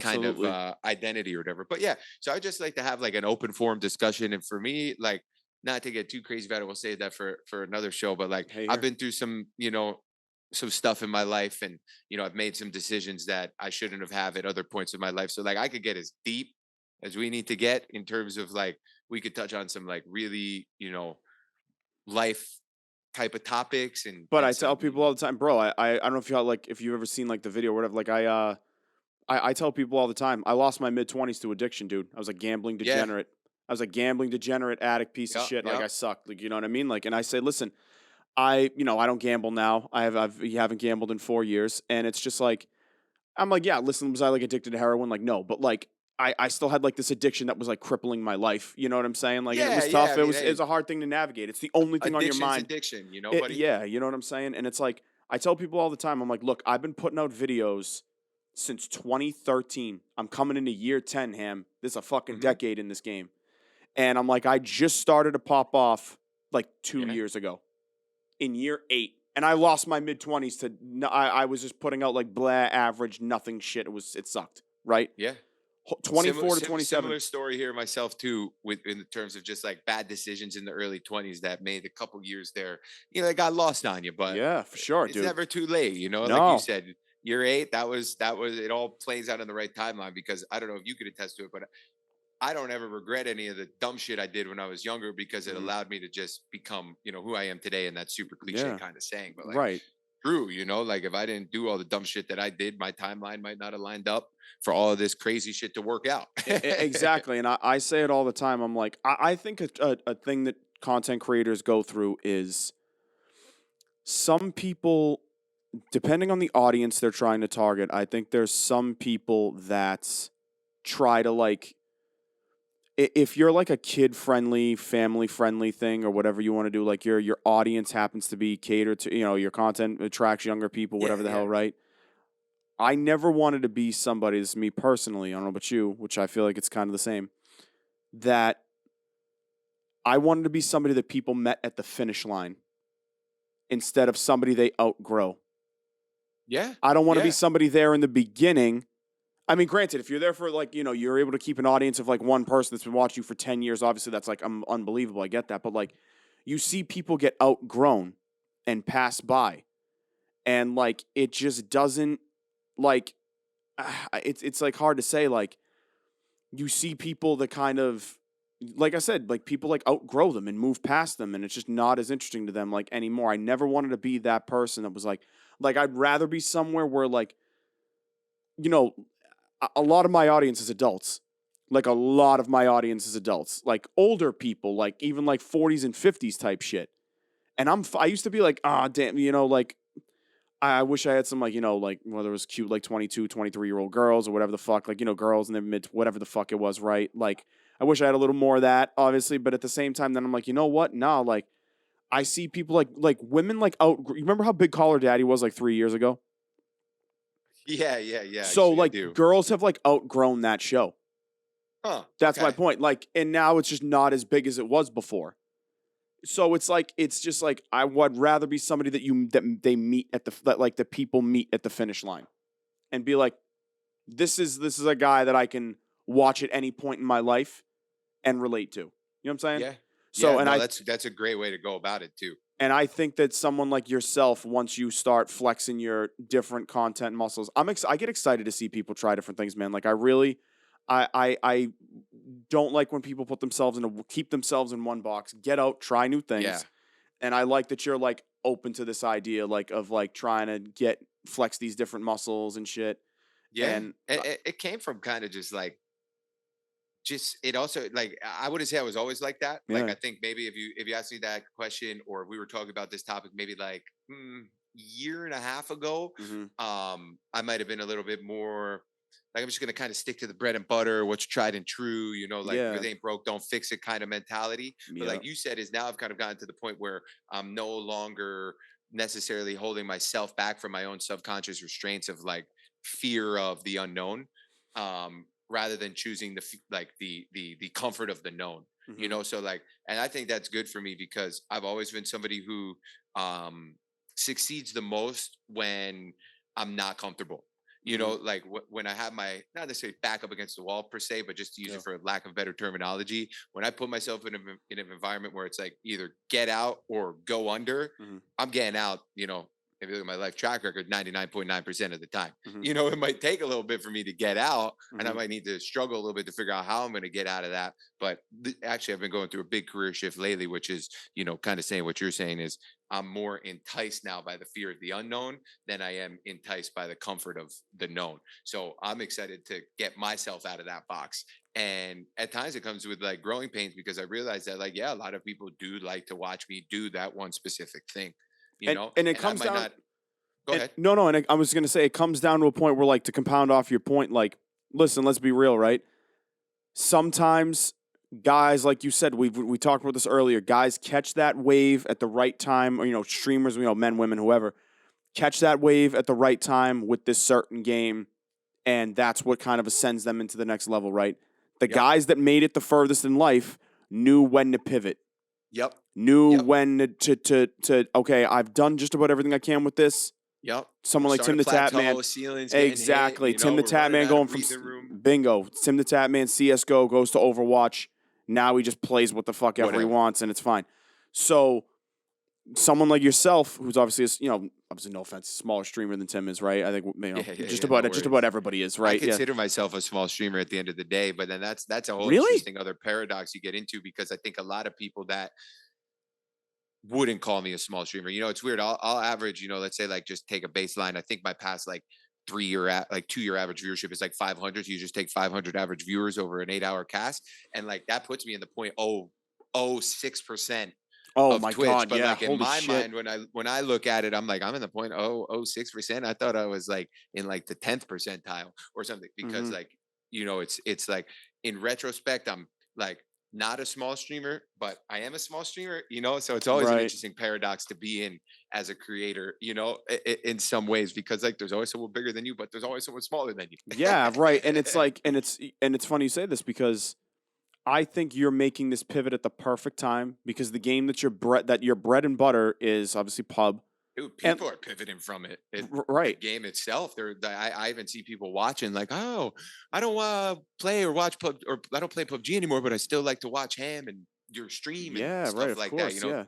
kind of Absolutely. identity or whatever. But yeah, so I just like to have like an open forum discussion, and for me, like not to get too crazy about it, we'll save that for another show. But like Hey I've here. been through some stuff in my life, and I've made some decisions that I shouldn't have at other points of my life. So like I could get as deep as we need to get in terms of like we could touch on some like really life type of topics But and I tell some people all the time, bro. I don't know if you like if you've ever seen like the video or whatever. Like I tell people all the time. I lost my mid-20s to addiction, dude. I was a gambling yeah, degenerate. I was a gambling degenerate addict piece of yep, shit. Like I yep. sucked. Like you know what I mean. Like and I say, listen, I don't gamble now. I've you haven't gambled in 4 years, and it's just like I'm like, yeah, listen, was I like addicted to heroin? Like, no, but like I still had like this addiction that was like crippling my life. You know what I'm saying? Like, and it Yeah, was yeah. I tough. mean, It hey, was a hard thing to navigate. It's the only thing on your addiction's mind. addiction, buddy. Yeah, you know what I'm saying? And it's like I tell people all the time, I'm like, look, I've been putting out videos since 2013. I'm coming into year 10, Ham. This is a fucking Hmm. decade in this game. And I'm like, I just started to pop off like two Yeah, years ago in year 8. And I lost my mid 20s to I was just putting out like blah average nothing shit. It sucked, right? yeah. Similar, 24 to 27. similar story here myself too, with in terms of just like bad decisions in the early 20s that made a couple years there. It got lost on you, but Yeah, for sure, it's dude. never too late. Like you No. said, year 8. That was it. All plays out in the right timeline, because I don't know if you could attest to it, but I don't ever regret any of the dumb shit I did when I was younger, because it Mhm. allowed me to just become who I am today. And that's super cliche Yeah. kind of saying, but like Right. true. Like if I didn't do all the dumb shit that I did, my timeline might not have lined up for all of this crazy shit to work out. Exactly. And I say it all the time. I'm like, I think a thing that content creators go through is some people, depending on the audience they're trying to target, I think there's some people that try to like, if you're like a kid friendly, family friendly thing or whatever you want to do, like your audience happens to be catered to, your content attracts younger people, Yeah, whatever the yeah. hell, right? I never wanted to be somebody, this is me personally, I don't know about you, which I feel like it's kind of the same, that I wanted to be somebody that people met at the finish line instead of somebody they outgrow. Yeah. I don't want to be Yeah. somebody there in the beginning. I mean, granted, if you're there for like, you're able to keep an audience of like one person that's been watching you for 10 years, obviously that's like unbelievable. I get that. But like, you see people get outgrown and pass by. And like, it just doesn't like, it's like hard to say. Like, you see people that kind of, like I said, like people like outgrow them and move past them. And it's just not as interesting to them like anymore. I never wanted to be that person that was like I'd rather be somewhere where like, you know, a lot of my audience is adults. Like a lot of my audience is adults, like older people, like even like 40s and 50s type shit. And I used to be like, ah, damn, like I wish I had some like, like whether it was cute, like 22, 23-year-old girls or whatever the fuck, like, girls in their mid, whatever the fuck it was, right? Like, I wish I had a little more of that, obviously. But at the same time, then I'm like, you know what? Nah, like, I see people like women like out. You remember how big Caller Daddy was like 3 years ago? Yeah. So Actually, I like do. girls have like outgrown that show. Huh. That's my Okay. point. Like, and now it's just not as big as it was before. So it's like it's just like I would rather be somebody that they meet at that like the people meet at the finish line and be like, this is a guy that I can watch at any point in my life and relate to. You know what I'm saying? Yeah. So No, that's a great way to go about it too. and I think that someone like yourself, once you start flexing your different content muscles, I get excited to see people try different things, man. Like I really, I don't like when people keep themselves in one box. Get out, try new Yeah. things, and I like that you're like open to this idea, like of like trying to flex these different muscles and shit. Yeah. And It came from kind of just it also like I wouldn't say I was always like that. Like yeah, I think maybe if you asked me that question or we were talking about this topic maybe like year and a half ago, hmm I might have been a little bit more like I'm just gonna kind of stick to the bread and butter, what's tried and true, like if yeah, it ain't broke, don't fix it kind of mentality. But yeah, like you said, is now I've kind of gotten to the point where I'm no longer necessarily holding myself back from my own subconscious restraints of like fear of the unknown. Rather than choosing the comfort of the known, hmm so like, and I think that's good for me because I've always been somebody who um succeeds the most when I'm not comfortable, hmm like when I have my not necessarily back up against the wall per se, but just to use yeah, it for lack of better terminology, when I put myself in an environment where it's like either get out or go under, hmm I'm getting out. If you look at my life track record, 99.9% of the time. hmm It might take a little bit for me to get out, and I hmm might need to struggle a little bit to figure out how I'm going to get out of that. But actually, I've been going through a big career shift lately, which is, kind of saying what you're saying is I'm more enticed now by the fear of the unknown than I am enticed by the comfort of the known. So I'm excited to get myself out of that box. And at times it comes with like growing pains because I realize that, like, yeah, a lot of people do like to watch me do that one specific thing, and it and I comes might down. not. Go ahead. No, and I was gonna say it comes down to a point where, like, to compound off your point, like, listen, let's be real, right? Sometimes guys, like you said, we talked about this earlier. Guys catch that wave at the right time, or streamers, men, women, whoever, catch that wave at the right time with this certain game, and that's what kind of ascends them into the next level, right? The Yep. guys that made it the furthest in life knew when to pivot, Yep. knew Yep. when to okay, I've done just about everything I can with this. Yep. Someone We're like Tim starting the to Tap Man. plateau, ceilings getting hit, Exactly. Tim the we're Tap running Man out of going from breathing room. bingo. Tim the Tap Man, CSGO, goes to Overwatch. Now he just plays what the fuck ever he Whatever. wants, and it's fine. So someone like yourself, who's obviously obviously no offense, smaller streamer than Tim is, right? I think just No about worries. everybody is, I right? Yeah. consider myself a small streamer at the end of the day, but then that's a whole Really? interesting other paradox you get into because I think a lot of people that wouldn't call me a small streamer. It's weird. I'll average, let's say like just take a baseline. I think my past like 2 year average viewership is like 500. So you just take 500 average viewers over an 8-hour cast, and like that puts me in the 0.006% Oh of my Twitch. God, But yeah. like in Holy my shit. mind, when I look at it, I'm like I'm in the 0.006%. I thought I was like in like the 10th percentile or something because Mm-hmm. like it's like in retrospect, I'm like not a small streamer, but I am a small streamer, so it's always an Right. interesting paradox to be in as a creator, in some ways, because like there's always someone bigger than you, but there's always someone smaller than you. Yeah, right. And it's like, and it's funny you say this because I think you're making this pivot at the perfect time because the game that your bread and butter is obviously pub. Dude, And people are pivoting from it. The right. game itself, I even see people watching like, oh, I don't play or watch pub, or I don't play PUBG anymore, but I still like to watch Ham and your stream and Yeah, right, stuff of like that. course, yeah.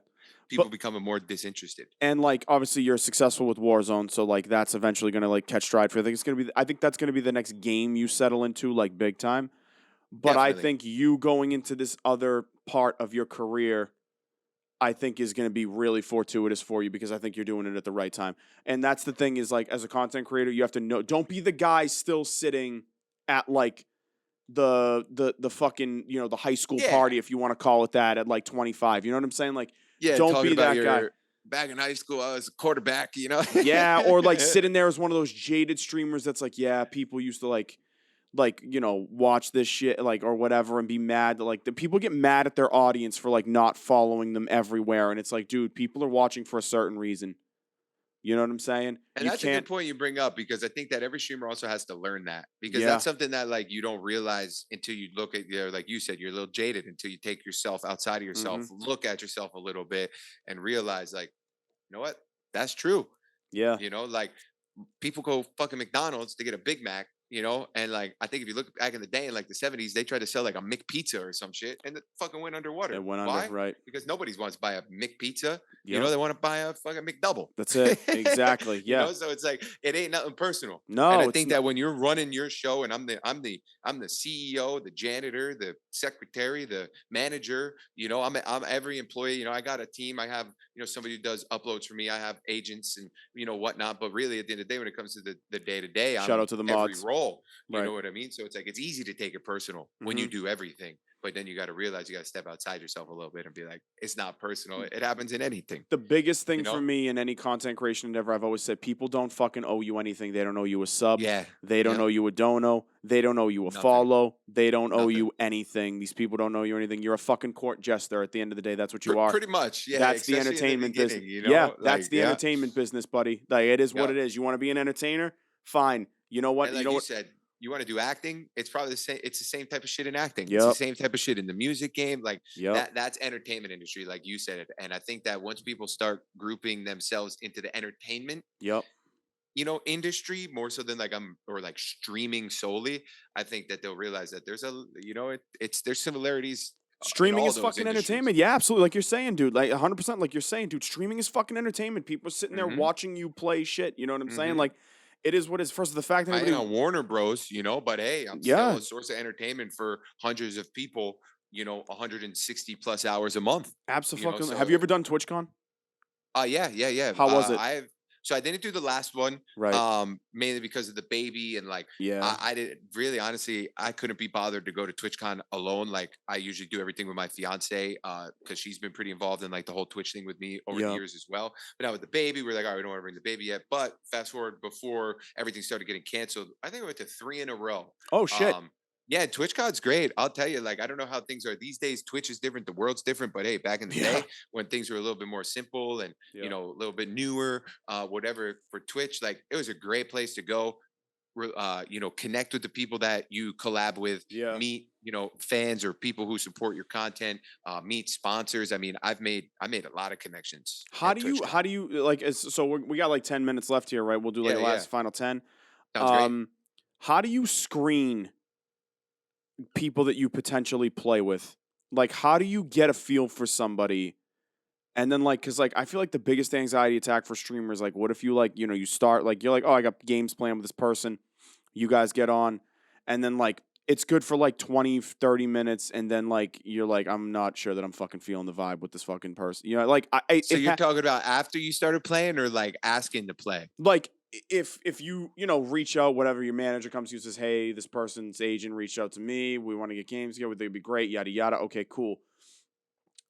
People But becoming more disinterested. and like obviously you're successful with Warzone, so like that's eventually gonna like catch stride for you. I think that's gonna be the next game you settle into like big time. But I Definitely. think you going into this other part of your career, I think is gonna be really fortuitous for you because I think you're doing it at the right time. And that's the thing is like as a content creator, you have to know don't be the guy still sitting at like the fucking the high school Yeah. party if you want to call it that at like 25. You know what I'm saying? Like Yeah. don't Talking be about that guy. your back in high school, I was a quarterback. Yeah, or like sitting there as one of those jaded streamers that's like, yeah, people used to watch this shit like or whatever and be mad that like the people get mad at their audience for like not following them everywhere and it's like, dude, people are watching for a certain reason. You know what I'm saying? And You that's a good can't. point you bring up because I think that every streamer also has to learn that because Yeah. that's something that like you don't realize until you look at like you said, you're a little jaded until you take yourself outside of yourself, Hmm. look at yourself a little bit and realize like, you know what? That's true. Yeah. Like people go fucking McDonald's to get a Big Mac, and like I think if you look back in the day in like the 70s, they tried to sell like a McPizza or some shit and it fucking went It underwater. went under. Why? Right. Because nobody wants to buy a McPizza. Yep. They want to buy a fucking McDouble. That's it. Exactly. Yeah. So it's like it ain't nothing personal. And I No, it's think not. that when you're running your show and I'm the CEO, the janitor, the secretary, the manager, I'm every employee, I got a team. I have, somebody who does uploads for me. I have agents and whatnot. But really at the end of the day, when it comes to the day to day, Shout I'm out to the every mods. role. You know Right. what I mean? So it's like it's easy to take it personal when you Hmm. do everything. But then you got to realize you got to step outside yourself a little bit and be like, it's not personal. It happens in anything, The biggest you thing for know? me in any content creation endeavor, I've always said, people don't fucking owe you anything. They don't owe you a sub. Yeah. They don't Yep. owe you a dono. They don't owe you a Nothing. follow. They don't owe Nothing. you anything. These people don't owe you anything. You're a fucking court jester at the end of the day. That's what you are. Pretty much. Yeah. That's the Especially in the entertainment business. beginning, Yeah, that's like, the yeah. entertainment business, buddy. Like, it is what Yep. it is. You want to be an entertainer? Fine. You know what? And You like know you what? said, you want to do acting, it's probably the same. It's the same type of shit in acting. It's the Yep. same type of shit in the music game. Like Yep. that's entertainment industry, like you said. And I think that once people start grouping themselves into the entertainment, Yep. industry more so than like or like streaming solely, I think that they'll realize that there's there's similarities in Streaming all is those fucking industries. entertainment. Yeah, absolutely. Like you're saying, dude. Like 100%. Like you're saying, dude. Streaming is fucking entertainment. People are sitting there Hmm. watching you play shit. You know what I'm saying? Hmm. Like, it is what it is. First, the fact that I ain't anybody. on Warner Bros, but hey, I'm still Yeah, a source of entertainment for hundreds of people, 160 plus hours a month, absolutely. Have so you ever done TwitchCon? yeah, yeah, yeah. How was it? I didn't do the last one, Right. mainly because of the baby and like Yeah. I didn't really honestly I couldn't be bothered to go to TwitchCon alone. Like I usually do everything with my fiance, because she's been pretty involved in like the whole Twitch thing with me over the Yep. years as well. But now with the baby, we're like, all right, we don't want to bring the baby yet. But fast forward before everything started getting canceled, I think I went to three in a row. Oh shit. Um, yeah, TwitchCon's great. I'll tell you, like, I don't know how things are these days. Twitch is different, the world's different. But hey, back in the Yeah. day when things were a little bit more simple and Yeah. a little bit newer, whatever for Twitch, like it was a great place to go. Connect with the people that you collab with, Yeah. meet, fans or people who support your content, meet sponsors. I mean, I made a lot of connections How at do you? TwitchCon. How do you like? So we got like 10 minutes left here, right? We'll do like Yeah, a yeah. last final 10. Sounds great. Um, how do you screen people that you potentially play with? Like, how do you get a feel for somebody? And then, like, cause like I feel like the biggest anxiety attack for streamers, like, what if you like, you start like you're like, oh, I got games playing with this person, you guys get on, and then like it's good for like 20, 30 minutes, and then like you're like, I'm not sure that I'm fucking feeling the vibe with this fucking person. Like So you're talking about after you started playing or like asking to play? like if you reach out, whatever, your manager comes to you and says, hey, this person's agent reached out to me, we want to get games together, they'd be great, yada yada. Okay, cool.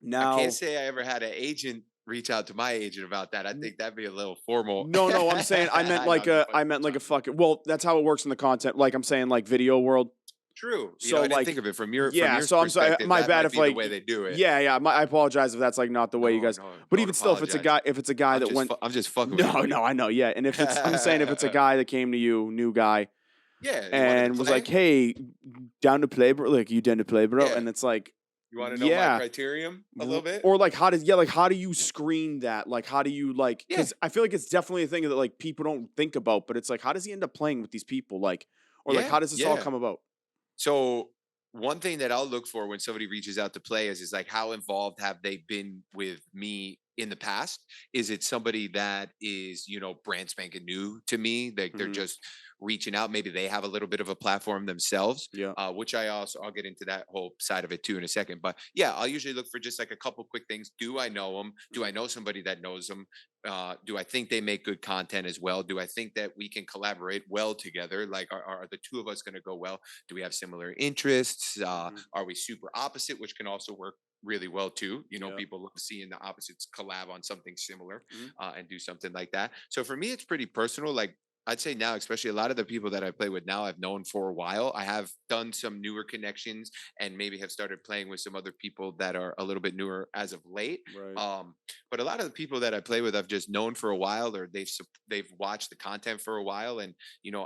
I can't Now, say I ever had an agent reach out to my agent about that. I think that'd be a little formal. no, I'm saying I meant No, like I'm just I fucking meant with like you. a fucking, well, that's how it works in the content. Like I'm saying like video world. True. So I didn't think like of it from your yeah, so I'm sorry, perspective. my That bad might if be the like way they do it. yeah, I apologize if that's like not the way you No, guys. no, But don't even still, if it's a apologize. guy that went I'm just fucking with you, no, buddy. no, I know, yeah. And if it's I'm saying if it's a guy that came to you, new guy, Yeah, you wanted to and was like, play? hey, down to play, bro, like you down to play, bro, Yeah. and it's like You want to know my yeah. criterion a little bit? Or like how do you screen that? Like how do you like, Yeah. because I feel like it's definitely a thing that like people don't think about, but it's like how does he end up playing with these people? Like, or like Yeah, how does this all yeah. come about? So one thing that I'll look for when somebody reaches out to play is like how involved have they been with me in the past? Is it somebody that is, brand spanking new to me? Like they're Hmm. just reaching out. Maybe they have a little bit of a platform themselves, Yeah. which I'll get into that whole side of it too in a second. But yeah, I'll usually look for just like a couple quick things. Do I know them? Do I know somebody that knows them? Do I think they make good content as well? Do I think that we can collaborate well together? Like, are the two of us going to go well? Do we have similar interests? Hmm. Are we super opposite, which can also work really well too? Yeah. People love seeing the opposites collab on something similar, Mhm. and do something like that. So for me, it's pretty personal. Like I'd say now, especially a lot of the people that I play with now, I've known for a while. I have done some newer connections and maybe have started playing with some other people that are a little bit newer as of late. Right. Um, But a lot of the people that I play with, I've just known for a while, or they've watched the content for a while, and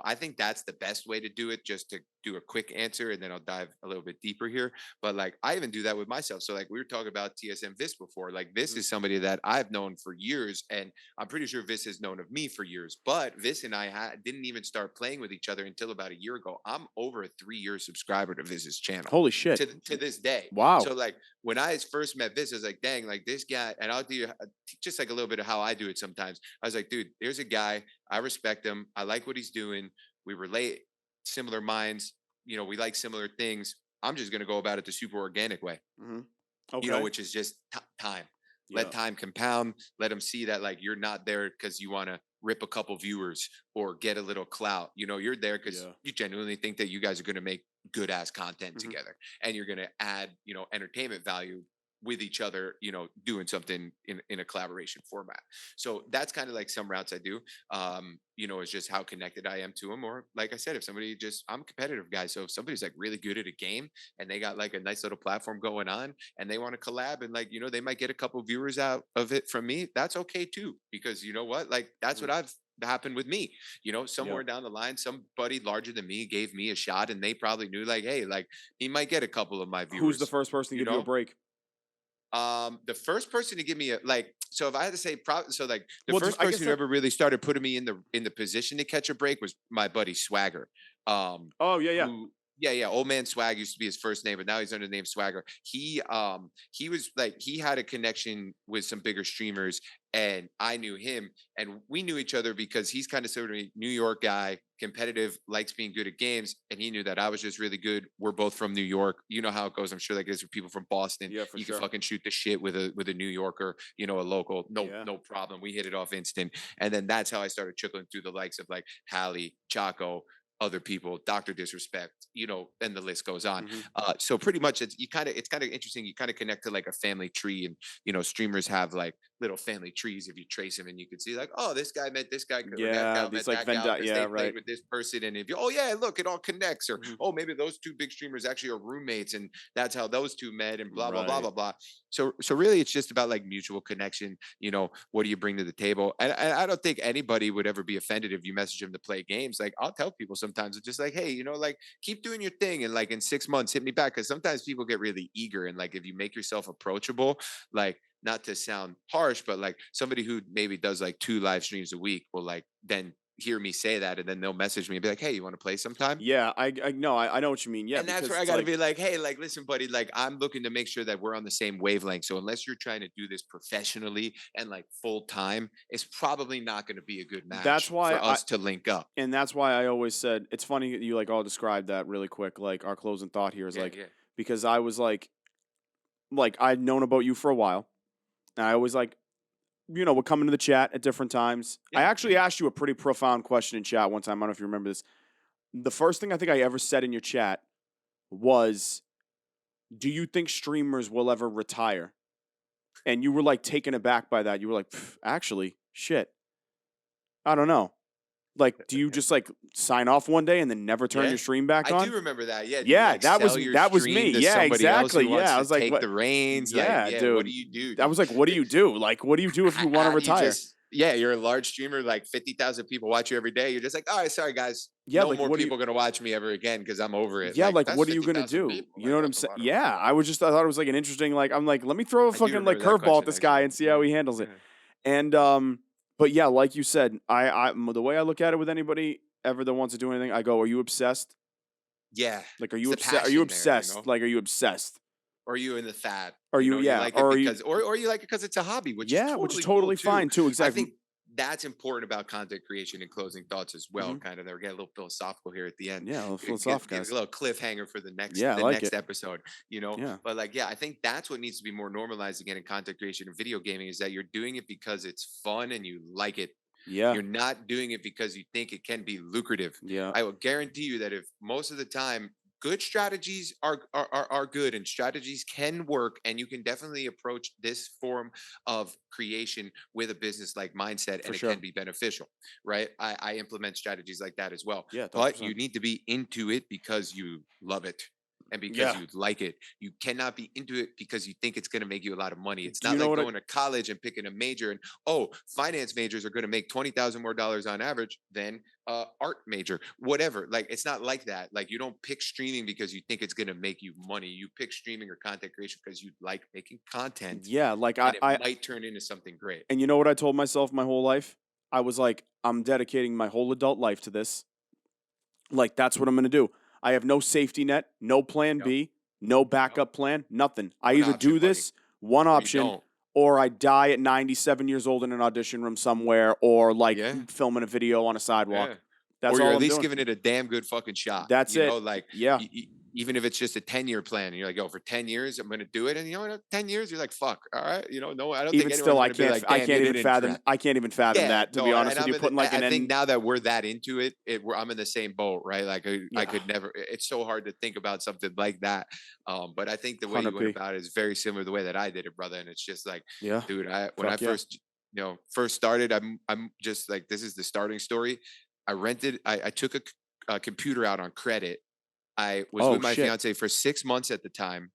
I think that's the best way to do it. Just to do a quick answer, and then I'll dive a little bit deeper here. But like, I even do that with myself. So like, we were talking about TSM Vis before. Like, this Mhm. is somebody that I've known for years, and I'm pretty sure Vis has known of me for years. But Vis and I didn't even start playing with each other until about a year ago. I'm over a 3-year subscriber to Vis's channel Holy shit! to this day. Wow. So like, when I first met Vis, I was like, dang, like this guy, and I'll do just like a little bit of how I do it sometimes. I was like, dude, there's a guy, I respect him, I like what he's doing, we relate, similar minds, we like similar things. I'm just gonna go about it the super organic way, Hmm. Okay. which is just time. Let Yeah. time compound. Let them see that like you're not there because you want to rip a couple viewers or get a little clout. You're there because Yeah. you genuinely think that you guys are going to make good ass content Hmm. together, and you're going to add entertainment value with each other, doing something in a collaboration format. So that's kind of like some routes I do. It's just how connected I am to them. Or like I said, if somebody I'm a competitive guy. So if somebody's like really good at a game and they got like a nice little platform going on and they want to collab, and like, they might get a couple viewers out of it from me, that's okay too. Because you know what? Like, that's Hmm. what I've happened with me. Yeah. Somewhere down the line, somebody larger than me gave me a shot, and they probably knew like, hey, like he might get a couple of my Who's the viewers, first person to you give you a know? break? The first person to give me so if I had to say, so like the Well, just first I guess person who that. ever really started putting me in the position to catch a break was my buddy Swagger. Oh yeah, yeah. Who Yeah, old man Swag used to be his first name, but now he's under the name Swagger. He was like, he had a connection with some bigger streamers, and I knew him, and we knew each other because he's kind of sort of a New York guy, competitive, likes being good at games, and he knew that I was just really good. We're both from New York. You know how it goes. I'm sure like there's people from Boston. Yeah, for You can sure. fucking shoot the shit with a New Yorker, a local. No, Yeah. no problem. We hit it off instant. And then that's how I started trickling through the likes of like Hallie, Chaco, other people, Dr. Disrespect, and the list goes on. Hmm. So pretty much it's kind of interesting. You kind of connect to like a family tree, and streamers have like little family trees. If you trace them, and you can see like, oh, this guy met this guy, or that Yeah, gal these met like that gal because Yeah, they played right. with this person. And if you, oh yeah, look, it all connects. Or Hmm. oh, maybe those two big streamers actually are roommates, and that's how those two met, and blah blah blah Right. blah blah. So really, it's just about like mutual connection. What do you bring to the table? And I don't think anybody would ever be offended if you message them to play games. Like, I'll tell people sometimes, it's just like, hey, like, keep doing your thing, and like in 6 months, hit me back. Because sometimes people get really eager, and like if you make yourself approachable, like, not to sound harsh, but like somebody who maybe does like 2 live streams a week will like then hear me say that, and then they'll message me and be like, hey, you want to play sometime? Yeah, I know, I know what you mean. Yeah, And that's because where I it's got to like be like, hey, like, listen, buddy, like, I'm looking to make sure that we're on the same wavelength. So unless you're trying to do this professionally and like full time, it's probably not going to be a good that's match for why I us to link up. and that's why I always said it's funny that you like all described that really quick. Like our closing thought here is Yeah, like yeah, because I was like I'd known about you for a while, and I always like would come into the chat at different times. I yeah, actually yeah. asked you a pretty profound question in chat one time. I don't know if you remember this. The first thing I think I ever said in your chat was, "Do you think streamers will ever retire?" And you were like taken aback by that. You were like, "Actually, shit, I don't know." Like, do you just like sign off one day and then never turn Yeah. your stream back I do on? remember that. Yeah. Do you Yeah, like sell your that was me. stream to Yeah, somebody else exactly. who wants Yeah, I to was like, take what? the reins? Like, Yeah, yeah, what do dude. you do? I Do was like, what do you, you do? Like, what do you do if you want to how do you retire? just, yeah, you're a large streamer, like 50,000 people watch you every day. You're just like, all right, sorry, guys. Yeah, No like, more what do you? people going to watch me ever again because I'm over it. Yeah, Like, like, that's what are you gonna 50,000 do? people. You know Like, what I'm that's a saying? lot of Yeah, people. I thought it was like an interesting. Like, I'm like, let me throw a I do fucking like remember that curveball at question, this guy actually. and see how Yeah. he handles it. Yeah. And but yeah, like you said, the way I look at it with anybody ever that wants to do anything, I go, are you obsessed? Yeah. Like, are It's you the upset? Are you passion there, obsessed? Like, are you obsessed? Or you in the fad, Are you? you Yeah. like it Or are you? because, or you like it because it's a hobby, which is Yeah, which is totally cool totally too. fine too. I Exactly. think that's important about content creation and closing thoughts as well. Hmm. Kind of, they're getting a little philosophical here at the end. Yeah, well, Get, philosophical, get a guys. little cliffhanger for the next Yeah, I the like next it. episode, Yeah. But like, yeah, I think that's what needs to be more normalized again in content creation and video gaming, is that you're doing it because it's fun and you like it. Yeah. You're not doing it because you think it can be lucrative. Yeah. I will guarantee you that if most of the time good strategies are good, and strategies can work, and you can definitely approach this form of creation with a business like mindset, For and it sure. can be beneficial, right? I implement strategies like that as well. Yeah, thousand But you percent. need to be into it because you love it. and because Yeah. you like it. You cannot be into it because you think it's going to make you a lot of money. It's Do you not know like what? going to college and picking a major and, oh, finance majors are going to make 20,000 more dollars on average than art major, whatever. Like, it's not like that. Like, you don't pick streaming because you think it's going to make you money. You pick streaming or content creation because you like making content, Yeah, like and it might turn into something great. and you know what I told myself my whole life? I was like, I'm dedicating my whole adult life to this. Like, that's what I'm going to do. I have no safety net, no plan Yep. B, no backup plan, nothing. I One either option, do buddy, this, one or you option, don't. or I die at 97 years old in an audition room somewhere, or like Yeah. filming a video on a sidewalk. Yeah. That's Or you're all at I'm least doing. giving it a damn good fucking shot. That's You know, it. like, Yeah. even if it's just a 10-year plan, and you're like, yo, for 10 years, I'm going to do it. And you know what? 10 years, you're like, fuck. All right. You know, no, I don't think Even anyone's still, going to be like, I damn, you can't even didn't fathom. try. I can't even fathom Yeah, that. To no, be honest with I'm you, putting like I an think end. now that we're that into it, I'm in the same boat, right? Like, I Yeah. could never. It's so hard to think about something like that. But I think the way you went 100p. about it is very similar to the way that I did it, brother. And it's just like, Yeah. dude, when I Fuck yeah. first started, I'm just like, this is the starting story. I took a computer out on credit. I was Oh with my shit. fiance for 6 months at the time,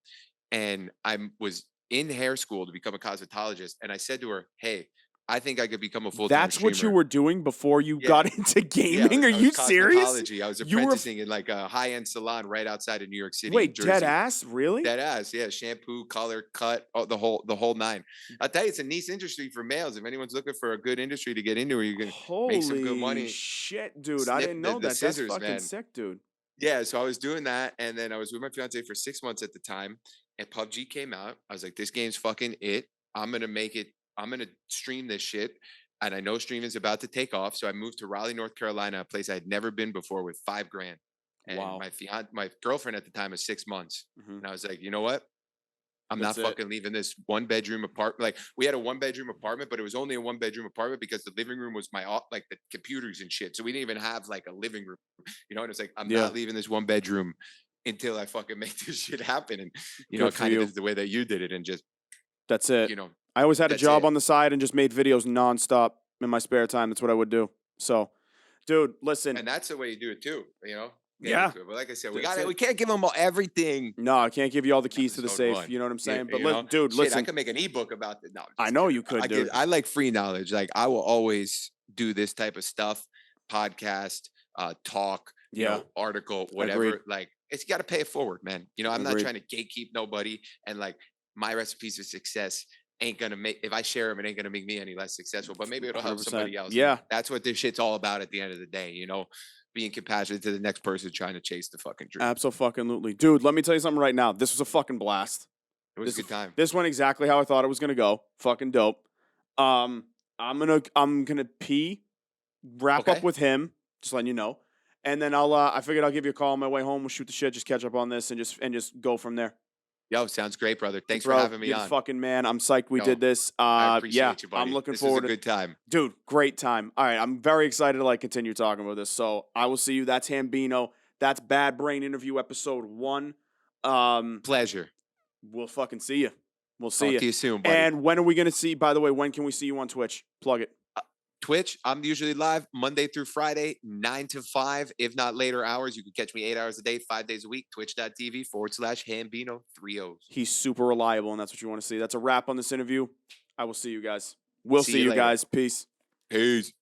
and I was in hair school to become a cosmetologist. And I said to her, "Hey, I think I could become a full-time That's what you streamer." were doing before you Yeah, got into yeah. gaming? Are I was you serious? cosmetology. I was You were apprenticing in like a high-end salon right outside of New York City, in wait, dead Jersey. ass? Really? Dead ass, yeah. Shampoo, color, cut, oh, the whole nine. I'll tell you, it's a niche industry for males. If anyone's looking for a good industry to get into, where you can make some good Holy money, shit, dude. I snip didn't the, know the that. That's scissors, fucking man. sick, dude. Yeah, so I was doing that, and then I was with my fiance for 6 months at the time, and PUBG came out. I was like, this game's fucking it. I'm gonna make it. I'm gonna stream this shit, and I know streaming is about to take off. So I moved to Raleigh, North Carolina, a place I had never been before, with 5 grand. And Wow. my girlfriend at the time was 6 months, Mhm. and I was like, you know what? I'm not That's it. fucking leaving this 1 bedroom apartment. Like, we had a 1 bedroom apartment, but it was only a 1 bedroom apartment because the living room was like the computers and shit. So we didn't even have like a living room, you know. And it's like, I'm Yeah. not leaving this 1 bedroom until I fucking make this shit happen. And Good for kind of you. is the way that you did it, and just That's it. you know, I always had a that's job it. on the side and just made videos nonstop in my spare time. That's what I would do. So, dude, listen. And that's the way you do it too. Get Yeah. into it. But like I said, That's it. we can't give them all everything. No, I can't give you all the keys to the Episode safe. 1. You know what I'm saying? But dude, Shit, I listen. could make an ebook about it. No, I'm I just know kidding. you could, dude. I like free knowledge. Like, I will always do this type of stuff, podcast, talk, Yeah. article, whatever. Agreed. Like, it's got to pay it forward, man. I'm not Agreed. trying to gatekeep nobody. And like, my recipes of success ain't gonna make, if I share them, it ain't gonna make me any less successful. But maybe it'll help 100%. somebody else. And Yeah. that's what this shit's all about at the end of the day. Being compassionate to the next person trying to chase the fucking dream. Absolutely. Dude, let me tell you something right now. This was a fucking blast. It was a good time. This went exactly how I thought it was gonna go. Fucking dope. I'm gonna pee, wrap up Okay. with him, just letting you know. And then I figured I'll give you a call on my way home. We'll shoot the shit, just catch up on this and just go from there. Yo, sounds great, brother. Thanks Bro, for having me you're the on. fucking man. I'm psyched we Yo, did this. I appreciate yeah, you, buddy. I'm looking this forward was a to good time. Dude, great time. All right, I'm very excited to continue talking about this. So I will see you. That's Hambinooo. That's Bad Brain Interview episode 1. Pleasure. We'll fucking see you. We'll see Talk you. to you soon, buddy. And when are we gonna see? By the way, when can we see you on Twitch? Plug it. Twitch, I'm usually live Monday through Friday, 9 to 5, if not later hours. You can catch me 8 hours a day, 5 days a week. Twitch.tv/Hambinooo 3 O's. He's super reliable, and that's what you want to see. That's a wrap on this interview. I will see you guys. We'll see you you later. guys. Peace. Peace.